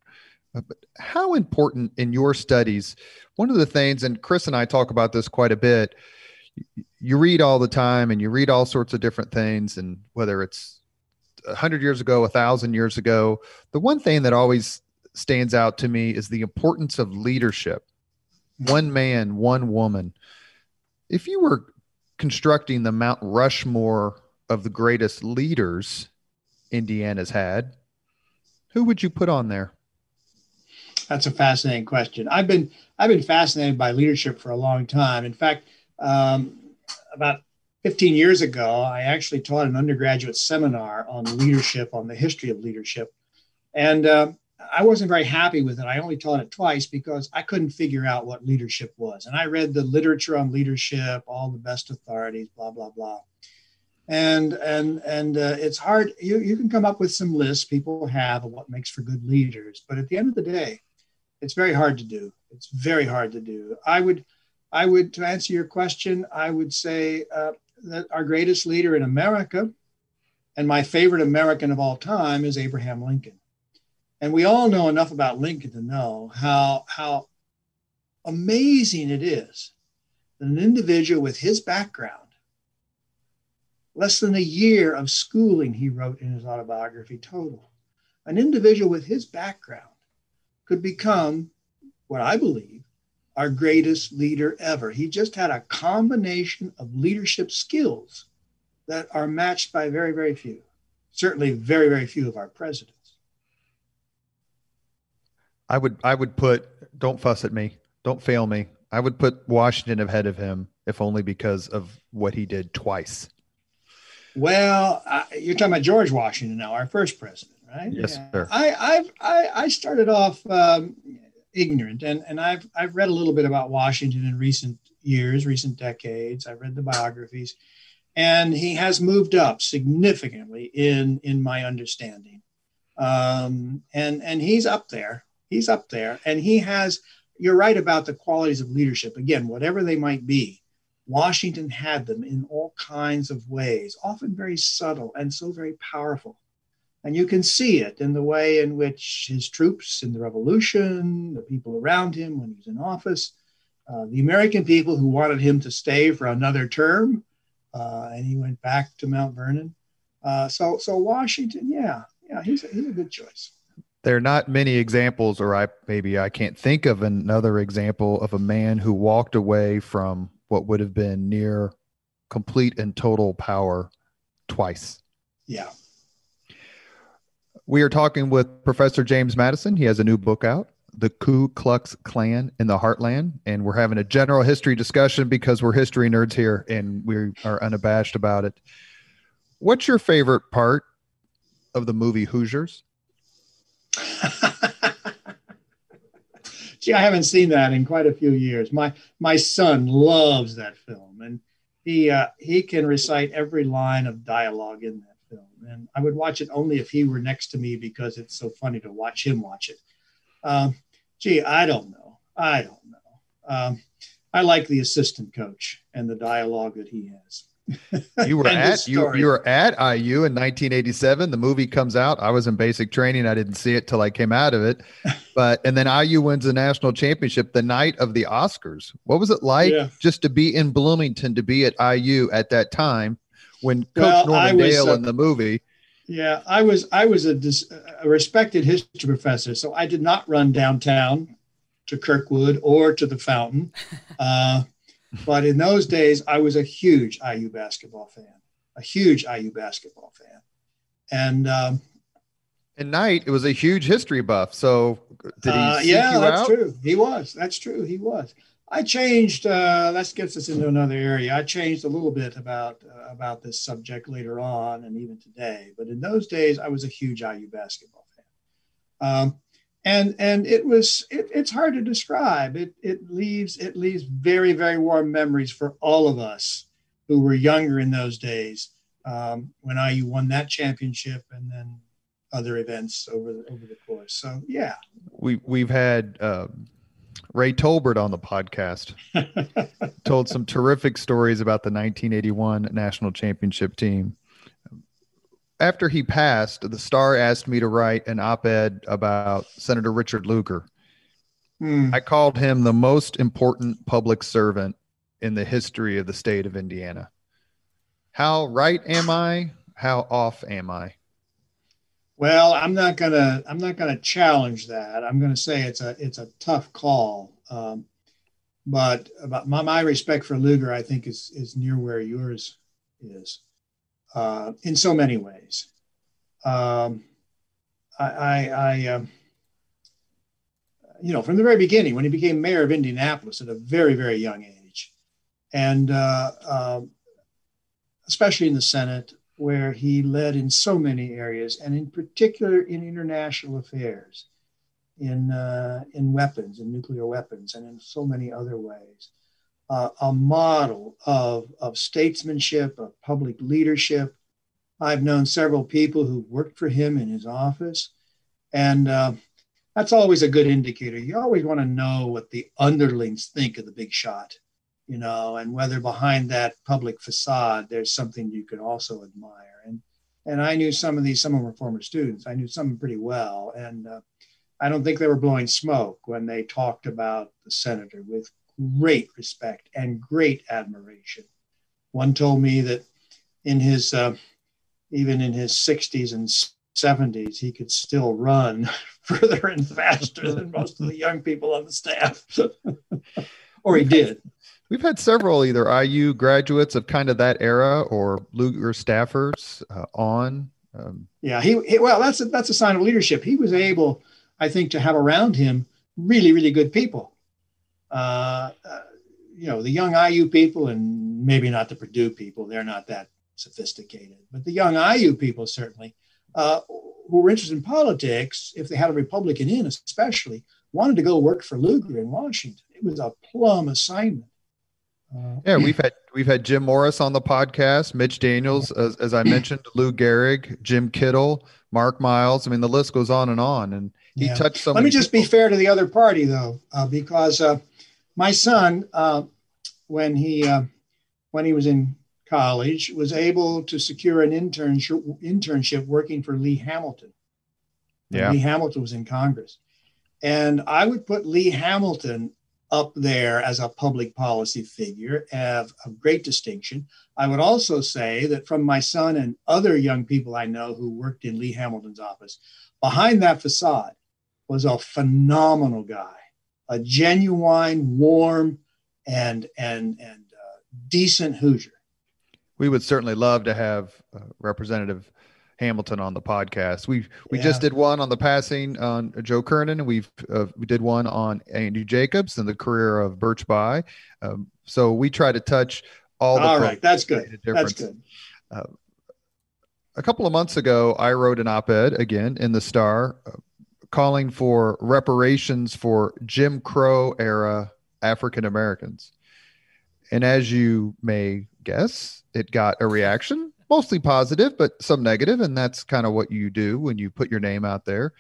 But how important in your studies, one of the things, and Chris and I talk about this quite a bit, you read all the time and you read all sorts of different things, and whether it's 100 years ago, 1,000 years ago, the one thing that always stands out to me is the importance of leadership. One man, one woman. If you were constructing the Mount Rushmore of the greatest leaders Indiana's had, who would you put on there? That's a fascinating question. I've been fascinated by leadership for a long time. In fact, about 15 years ago, I actually taught an undergraduate seminar on leadership, on the history of leadership. And I wasn't very happy with it. I only taught it twice because I couldn't figure out what leadership was. And I read the literature on leadership, all the best authorities, blah, blah, blah. And it's hard. You can come up with some lists people have of what makes for good leaders. But at the end of the day, it's very hard to do. It's very hard to do. I would, to answer your question, I would say that our greatest leader in America, and my favorite American of all time, is Abraham Lincoln. And we all know enough about Lincoln to know how amazing it is that an individual with his background, less than a year of schooling, he wrote in his autobiography, total, an individual with his background could become, what I believe, our greatest leader ever. He just had a combination of leadership skills that are matched by very, very few, certainly very, very few of our presidents. I would put, don't fuss at me, don't fail me. I would put Washington ahead of him, if only because of what he did twice. Well, you're talking about George Washington now, our first president, right? Yes, sir. I started off ignorant, and I've read a little bit about Washington in recent years, recent decades. I've read the biographies, and he has moved up significantly in my understanding. And he's up there. He's up there, and he has. You're right about the qualities of leadership. Again, whatever they might be, Washington had them in all kinds of ways, often very subtle and so very powerful. And you can see it in the way in which his troops in the revolution, the people around him when he was in office, the American people who wanted him to stay for another term, and he went back to Mount Vernon. So Washington, he's a good choice. There are not many examples, or I can't think of another example of a man who walked away from what would have been near complete and total power twice. Yeah. We are talking with Professor James Madison. He has a new book out, The Ku Klux Klan in the Heartland. And we're having a general history discussion because we're history nerds here and we are unabashed about it. What's your favorite part of the movie Hoosiers? Gee, I haven't seen that in quite a few years. My son loves that film, and he can recite every line of dialogue in that film. And I would watch it only if he were next to me because it's so funny to watch him watch it. I don't know. I like the assistant coach and the dialogue that he has. You were at IU in 1987. The movie comes out. I was in basic training. I didn't see it till I came out of it. And then IU wins the national championship the night of the Oscars. What was it like just to be in Bloomington, to be at IU at that time when Coach Norman Dale in the movie? Yeah, I was a respected history professor, so I did not run downtown to Kirkwood or to the Fountain. But in those days, I was a huge IU basketball fan. And at night, it was a huge history buff. So did he seek you that's out? true. He was. That's true. He was. I changed. That gets us into another area. I changed a little bit about this subject later on and even today. But in those days, I was a huge IU basketball fan. And it's hard to describe. It leaves very, very warm memories for all of us who were younger in those days when IU won that championship and then other events over the course. So yeah, we've had Ray Tolbert on the podcast. Told some terrific stories about the 1981 national championship team. After he passed, the Star asked me to write an op-ed about Senator Richard Lugar. I called him the most important public servant in the history of the state of Indiana. How right am I? How off am I? Well, I'm not gonna challenge that. I'm gonna say it's a tough call. But my respect for Lugar, I think, is near where yours is. In so many ways. From the very beginning, when he became mayor of Indianapolis at a very, very young age, and especially in the Senate, where he led in so many areas, and in particular in international affairs, in weapons, in nuclear weapons, and in so many other ways. A model of statesmanship, of public leadership. I've known several people who worked for him in his office, and that's always a good indicator. You always want to know what the underlings think of the big shot, and whether behind that public facade there's something you could also admire. And I knew some of them were former students. I knew some pretty well, and I don't think they were blowing smoke when they talked about the senator with great respect and great admiration. One told me that in his even in his 60s and 70s, he could still run further and faster than most of the young people on the staff. Or he did. We've had several either IU graduates of kind of that era or Lugar staffers on. Yeah, well, that's a sign of leadership. He was able. I think, to have around him really, really good people. The young IU people, and maybe not the Purdue people, they're not that sophisticated, but the young IU people certainly, who were interested in politics, if they had a Republican in especially, wanted to go work for Lugar in Washington. It was a plum assignment. Yeah, we've had Jim Morris on the podcast, Mitch Daniels, as I mentioned, Lou Gehrig, Jim Kittle, Mark Miles. I mean, the list goes on. And he touched so Let me just be fair to the other party, though, because my son, when he was in college, was able to secure an internship working for Lee Hamilton. Lee Hamilton was in Congress. And I would put Lee Hamilton up there as a public policy figure of great distinction. I would also say that from my son and other young people I know who worked in Lee Hamilton's office, behind that facade was a phenomenal guy, a genuine, warm, and decent Hoosier. We would certainly love to have Representative Hamilton on the podcast. We just did one on the passing on Joe Kernan. We did one on Andy Jacobs and the career of Birch Bayh. So we try to touch all right. That's good. That's good. A couple of months ago, I wrote an op-ed again in the Star calling for reparations for Jim Crow era African Americans. And as you may guess, it got a reaction, mostly positive, but some negative. And that's kind of what you do when you put your name out there.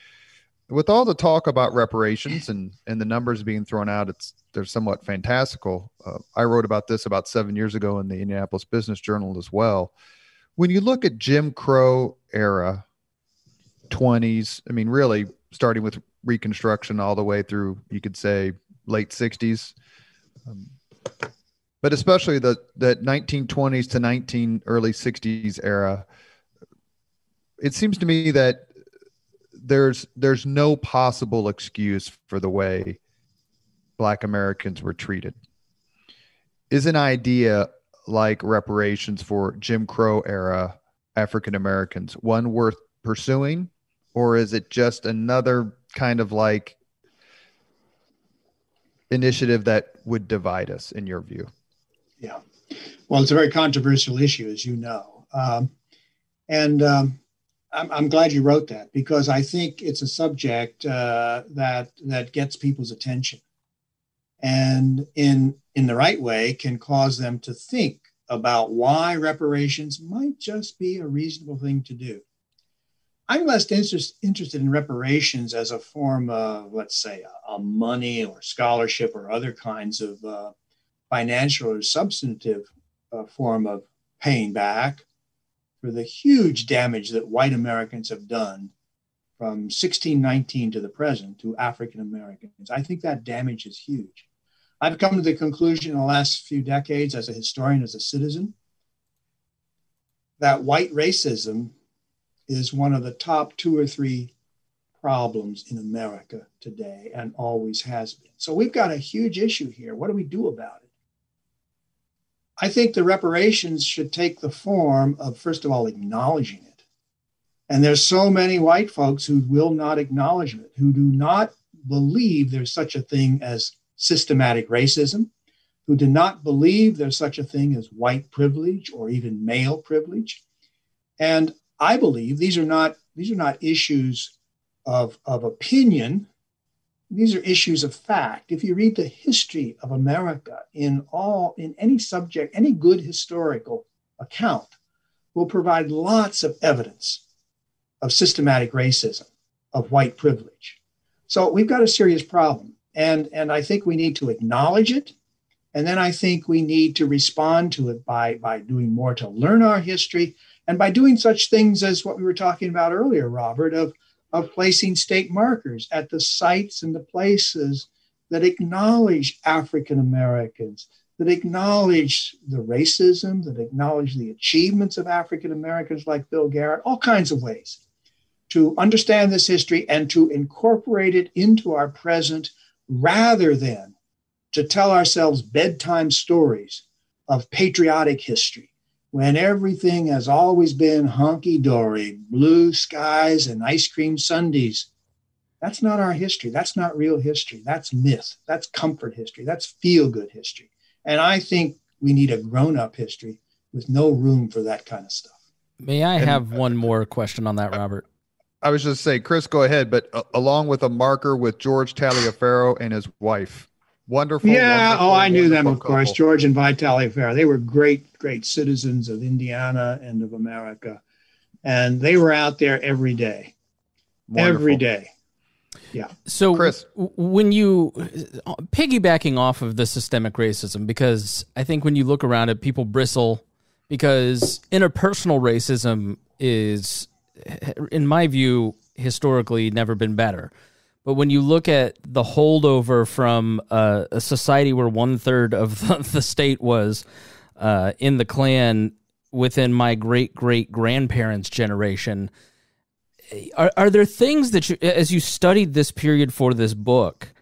With all the talk about reparations and the numbers being thrown out, they're somewhat fantastical. I wrote about this about 7 years ago in the Indianapolis Business Journal as well. When you look at Jim Crow era 20s, I mean, really starting with Reconstruction all the way through, you could say, late 60s, but especially the 1920s to early 60s era, it seems to me that there's no possible excuse for the way Black Americans were treated. Is an idea like reparations for Jim Crow era African Americans one worth pursuing, or is it just another kind of like initiative that would divide us, in your view? Yeah. Well, it's a very controversial issue, as you know. I'm glad you wrote that, because I think it's a subject that gets people's attention, and in the right way can cause them to think about why reparations might just be a reasonable thing to do. I'm less interested in reparations as a form of, let's say, a money or scholarship or other kinds of financial or substantive form of paying back for the huge damage that white Americans have done from 1619 to the present to African Americans. I think that damage is huge. I've come to the conclusion in the last few decades as a historian, as a citizen, that white racism is one of the top 2 or 3 problems in America today and always has been. So we've got a huge issue here. What do we do about it? I think the reparations should take the form of, first of all, acknowledging it. And there's so many white folks who will not acknowledge it, who do not believe there's such a thing as systematic racism, who do not believe there's such a thing as white privilege or even male privilege. And I believe these are not issues of opinion. These are issues of fact. If you read the history of America in any subject, any good historical account will provide lots of evidence of systematic racism, of white privilege. So we've got a serious problem. And I think we need to acknowledge it. And then I think we need to respond to it by doing more to learn our history, and by doing such things as what we were talking about earlier, Robert, of placing state markers at the sites and the places that acknowledge African Americans, that acknowledge the racism, that acknowledge the achievements of African Americans like Bill Garrett, all kinds of ways to understand this history and to incorporate it into our present, rather than to tell ourselves bedtime stories of patriotic history, when everything has always been hunky-dory, blue skies and ice cream sundaes. That's not our history. That's not real history. That's myth. That's comfort history. That's feel-good history. And I think we need a grown-up history with no room for that kind of stuff. May I have one more question on that, Robert? I was just saying, Chris, go ahead, but along with a marker with George Taliaferro and his wife. Wonderful. Yeah. Wonderful, I knew them, of couple. course, George and Vi Taliaferro. They were great, great citizens of Indiana and of America. And they were out there every day. Wonderful. Every day. Yeah. So, Chris, when you piggybacking off of the systemic racism, because I think when you look around it, people bristle because interpersonal racism is, in my view, historically never been better. But when you look at the holdover from a society where 1/3 of the state was in the Klan within my great-great-grandparents' generation, are there things that you, as you studied this period for this book,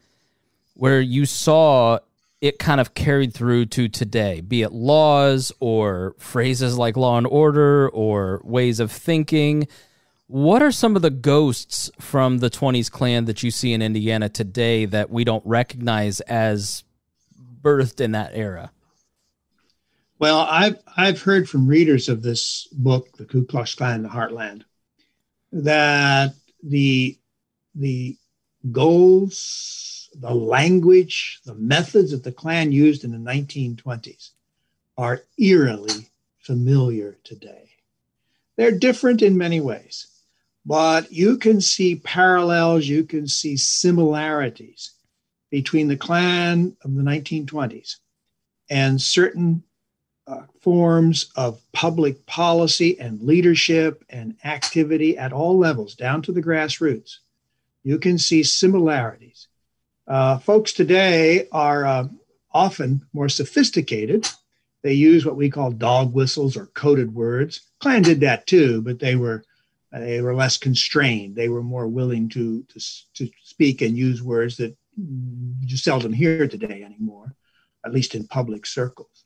where you saw it kind of carried through to today, be it laws or phrases like law and order or ways of thinking? What are some of the ghosts from the 20s Klan that you see in Indiana today that we don't recognize as birthed in that era? Well, I've heard from readers of this book, The Ku Klux Klan, The Heartland, that the goals, the language, the methods that the Klan used in the 1920s are eerily familiar today. They're different in many ways, but you can see parallels, you can see similarities between the Klan of the 1920s and certain forms of public policy and leadership and activity at all levels, down to the grassroots. You can see similarities. Folks today are often more sophisticated. They use what we call dog whistles or coded words. Klan did that too, but they were less constrained. They were more willing to speak and use words that you seldom hear today anymore, at least in public circles.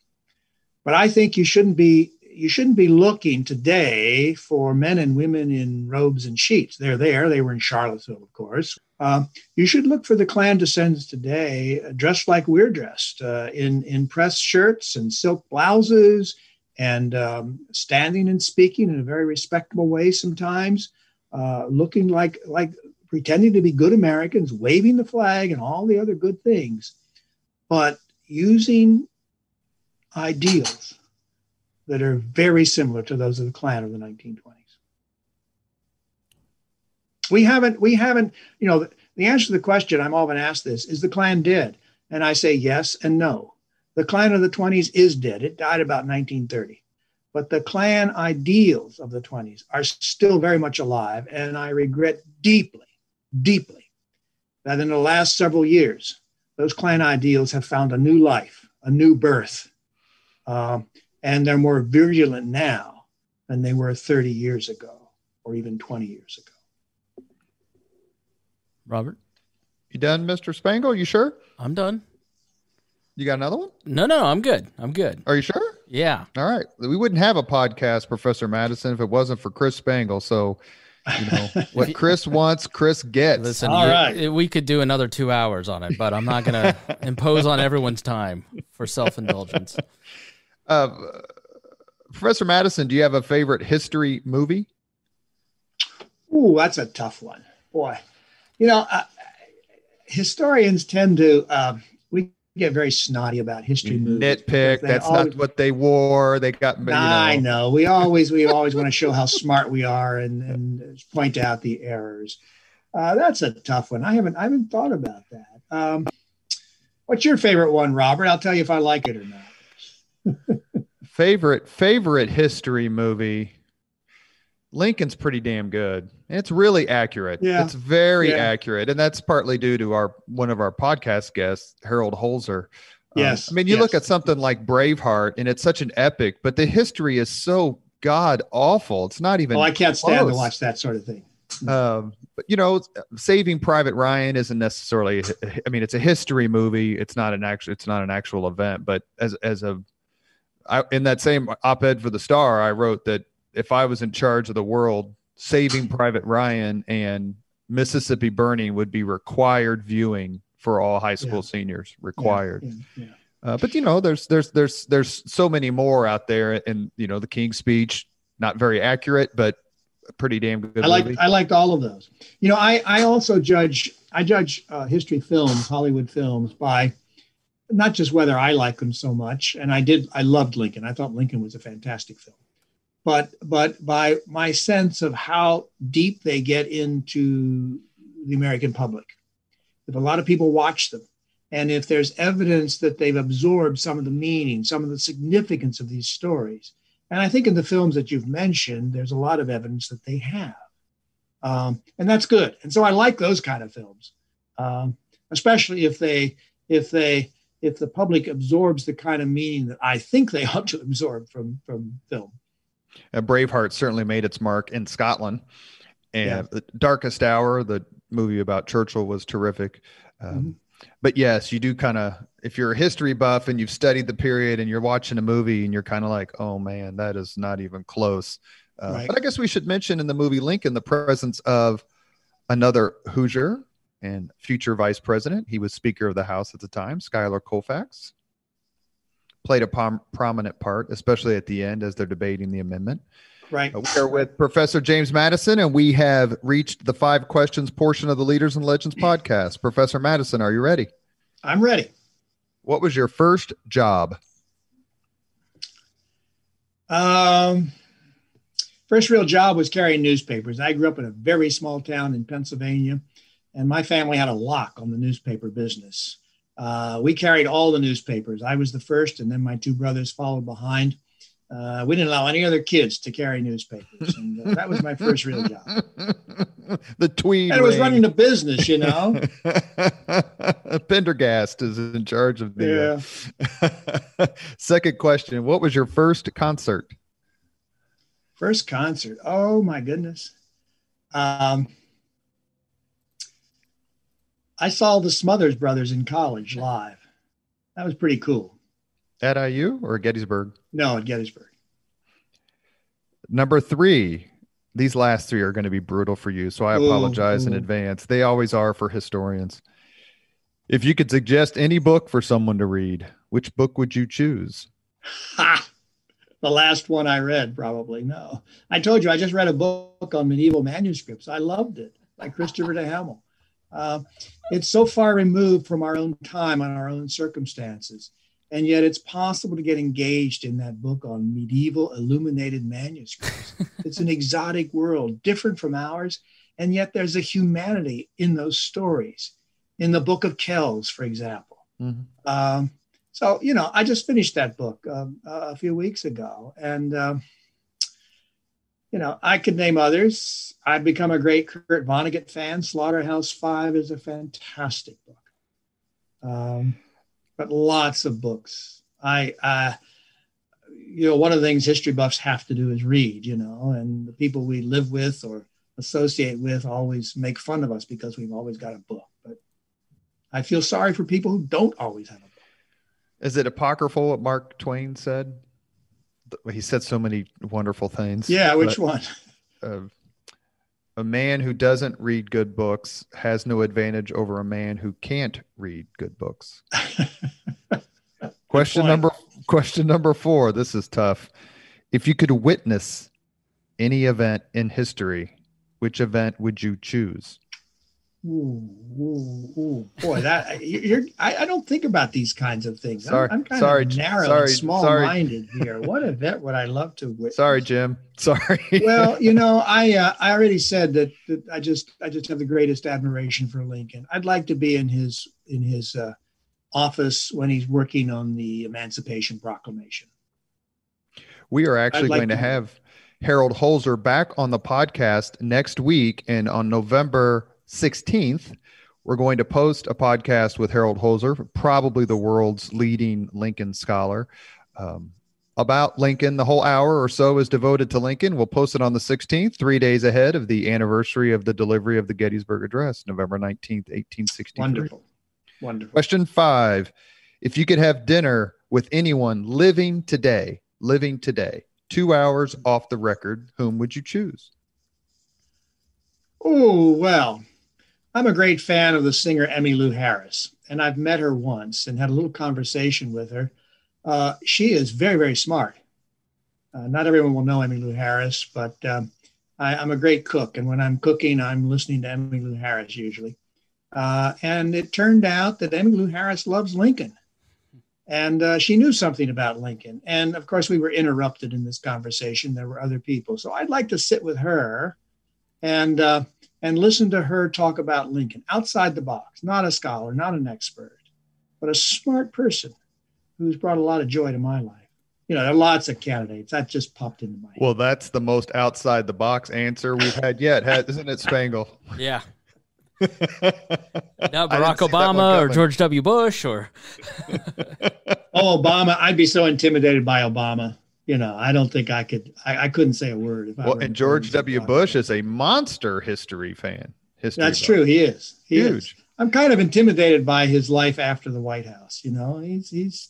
But I think you shouldn't be looking today for men and women in robes and sheets. They're there. They were in Charlottesville, of course. You should look for the Klan descendants today dressed like we're dressed, in pressed shirts and silk blouses, and standing and speaking in a very respectable way sometimes, looking like pretending to be good Americans, waving the flag and all the other good things, but using ideals that are very similar to those of the Klan of the 1920s. We haven't, the answer to the question I'm often asked this, is the Klan dead? And I say yes and no. The Klan of the 20s is dead. It died about 1930. But the Klan ideals of the 20s are still very much alive. And I regret deeply, deeply that in the last several years, those Klan ideals have found a new life, a new birth. And they're more virulent now than they were 30 years ago or even 20 years ago. Robert? You done, Mr. Spangle? You sure? I'm done. You got another one? No, I'm good. Are you sure? Yeah. All right. We wouldn't have a podcast, Professor Madison, if it wasn't for Chris Spangle. So, what Chris wants, Chris gets. Listen, all right. We could do another 2 hours on it, but I'm not going to impose on everyone's time for self-indulgence. Professor Madison, do you have a favorite history movie? Ooh, that's a tough one. Boy, historians tend to, we get very snotty about history movies. Nitpick. That's not what they wore. They got, I know. We always want to show how smart we are and point out the errors. That's a tough one. I haven't thought about that. What's your favorite one, Robert? I'll tell you if I like it or not. Favorite history movie. Lincoln's pretty damn good. It's really accurate. Yeah. It's very accurate. And that's partly due to one of our podcast guests, Harold Holzer. Yes. You look at something like Braveheart and it's such an epic, but the history is so god awful. It's not even I can't stand close. to watch that sort of thing. But Saving Private Ryan isn't necessarily, it's a history movie. It's not an actual event, but in that same op-ed for the Star, I wrote that if I was in charge of the world, Saving Private Ryan and Mississippi Burning would be required viewing for all high school seniors, required. But there's so many more out there, and the King's Speech, not very accurate, but a pretty damn good movie. I liked all of those. I also judge history films, Hollywood films, by not just whether I like them so much, and I loved Lincoln. I thought Lincoln was a fantastic film, but by my sense of how deep they get into the American public. If a lot of people watch them, and if there's evidence that they've absorbed some of the meaning, some of the significance of these stories, and I think in the films that you've mentioned, there's a lot of evidence that they have, and that's good. And so I like those kind of films, especially if the public absorbs the kind of meaning that I think they ought to absorb from film. Braveheart certainly made its mark in Scotland, and The Darkest Hour, the movie about Churchill, was terrific. But yes, you do kind of, if you're a history buff and you've studied the period and you're watching a movie and you're kind of like, oh man, that is not even close. Right. But I guess we should mention in the movie Lincoln the presence of another Hoosier and future vice president. He was Speaker of the House at the time, Schuyler Colfax. Played a prominent part, especially at the end as they're debating the amendment. Right. We are with Professor James Madison, and we have reached the 5 questions portion of the Leaders and Legends podcast. Professor Madison, are you ready? I'm ready. What was your first job? First real job was carrying newspapers. I grew up in a very small town in Pennsylvania, and my family had a lock on the newspaper business. We carried all the newspapers. I was the first, and then my 2 brothers followed behind. We didn't allow any other kids to carry newspapers, and that was my first real job. The tweed. And it was running a business, Pendergast is in charge of the. Second question: what was your first concert? First concert? Oh my goodness! I saw the Smothers Brothers in college live. That was pretty cool. At IU or Gettysburg? No, at Gettysburg. Number 3. These last 3 are going to be brutal for you, so I apologize in advance. They always are for historians. If you could suggest any book for someone to read, which book would you choose? The last one I read, probably. No. I told you, I just read a book on medieval manuscripts. I loved it, by Christopher de Hamel. It's so far removed from our own time and our own circumstances. And yet it's possible to get engaged in that book on medieval illuminated manuscripts. It's an exotic world, different from ours. And yet there's a humanity in those stories. In the Book of Kells, for example. Mm-hmm. So, I just finished that book a few weeks ago. And, I could name others. I've become a great Kurt Vonnegut fan. Slaughterhouse-Five is a fantastic book. But lots of books. One of the things history buffs have to do is read, and the people we live with or associate with always make fun of us because we've always got a book. But I feel sorry for people who don't always have a book. Is it apocryphal what Mark Twain said? He said so many wonderful things. Yeah, which one? A man who doesn't read good books has no advantage over a man who can't read good books. Question number 4. This is tough. If you could witness any event in history, which event would you choose? Boy, that I don't think about these kinds of things. I'm kind of narrow and small-minded here. What event would I love to witness? Sorry, Jim. Sorry. Well, I already said that I just have the greatest admiration for Lincoln. I'd like to be in his office when he's working on the Emancipation Proclamation. We are actually going to have Harold Holzer back on the podcast next week, and on November 16th, we're going to post a podcast with Harold Holzer, probably the world's leading Lincoln scholar, about Lincoln. The whole hour or so is devoted to Lincoln. We'll post it on the 16th, 3 days ahead of the anniversary of the delivery of the Gettysburg Address, November 19th, 1863. Wonderful. Question 5. If you could have dinner with anyone living today, 2 hours off the record, whom would you choose? Oh, well, I'm a great fan of the singer Emmylou Harris, and I've met her once and had a little conversation with her. She is very, very smart. Not everyone will know Emmylou Harris, but I'm a great cook. And when I'm cooking, I'm listening to Emmylou Harris usually. And it turned out that Emmylou Harris loves Lincoln. And she knew something about Lincoln. And of course, we were interrupted in this conversation. There were other people. So I'd like to sit with her and listen to her talk about Lincoln outside the box, not a scholar, not an expert, but a smart person who's brought a lot of joy to my life. You know, there are lots of candidates. That just popped into my head. Well, that's the most outside the box answer we've had yet, isn't it, Spangle? Yeah. Now Barack Obama or George W. Bush or Obama. I'd be so intimidated by Obama. You know, I don't think I could. I couldn't say a word. If well, and George W. Bush is a monster history fan. That's true. He is. Huge. I'm kind of intimidated by his life after the White House. You know, he's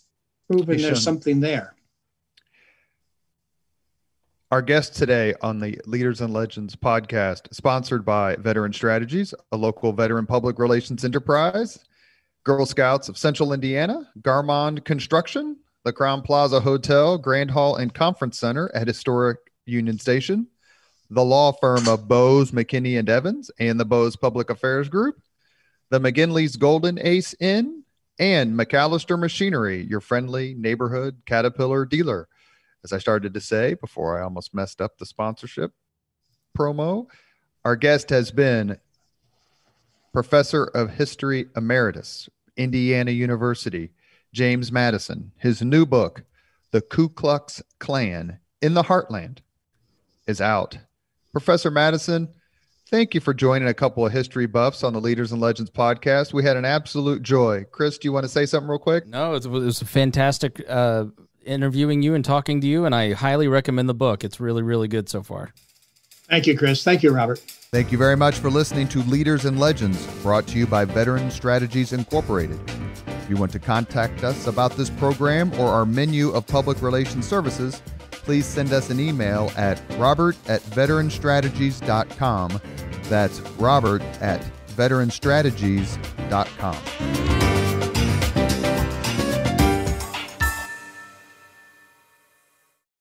proven there's something there. Our guest today on the Leaders and Legends podcast, sponsored by Veteran Strategies, a local veteran public relations enterprise, Girl Scouts of Central Indiana, Garmong Construction, the Crowne Plaza Hotel, Grand Hall and Conference Center at historic Union Station, the law firm of Bose, McKinney, and Evans, and the Bose Public Affairs Group, the McGinley's Golden Ace Inn, and MacAllister Machinery, your friendly neighborhood Caterpillar dealer. As I started to say before I almost messed up the sponsorship promo, our guest has been Professor of History Emeritus, Indiana University, James Madison. His new book, The Ku Klux Klan in the Heartland, is out. Professor Madison, thank you for joining a couple of history buffs on the Leaders and Legends podcast. We had an absolute joy. Chris, do you want to say something real quick? No, it was a fantastic interviewing you and talking to you, and I highly recommend the book. It's really, really good so far. Thank you, Chris. Thank you, Robert. Thank you very much for listening to Leaders and Legends, brought to you by Veteran Strategies Incorporated. If you want to contact us about this program or our menu of public relations services, please send us an email at robert@veteranstrategies.com. That's robert@veteranstrategies.com.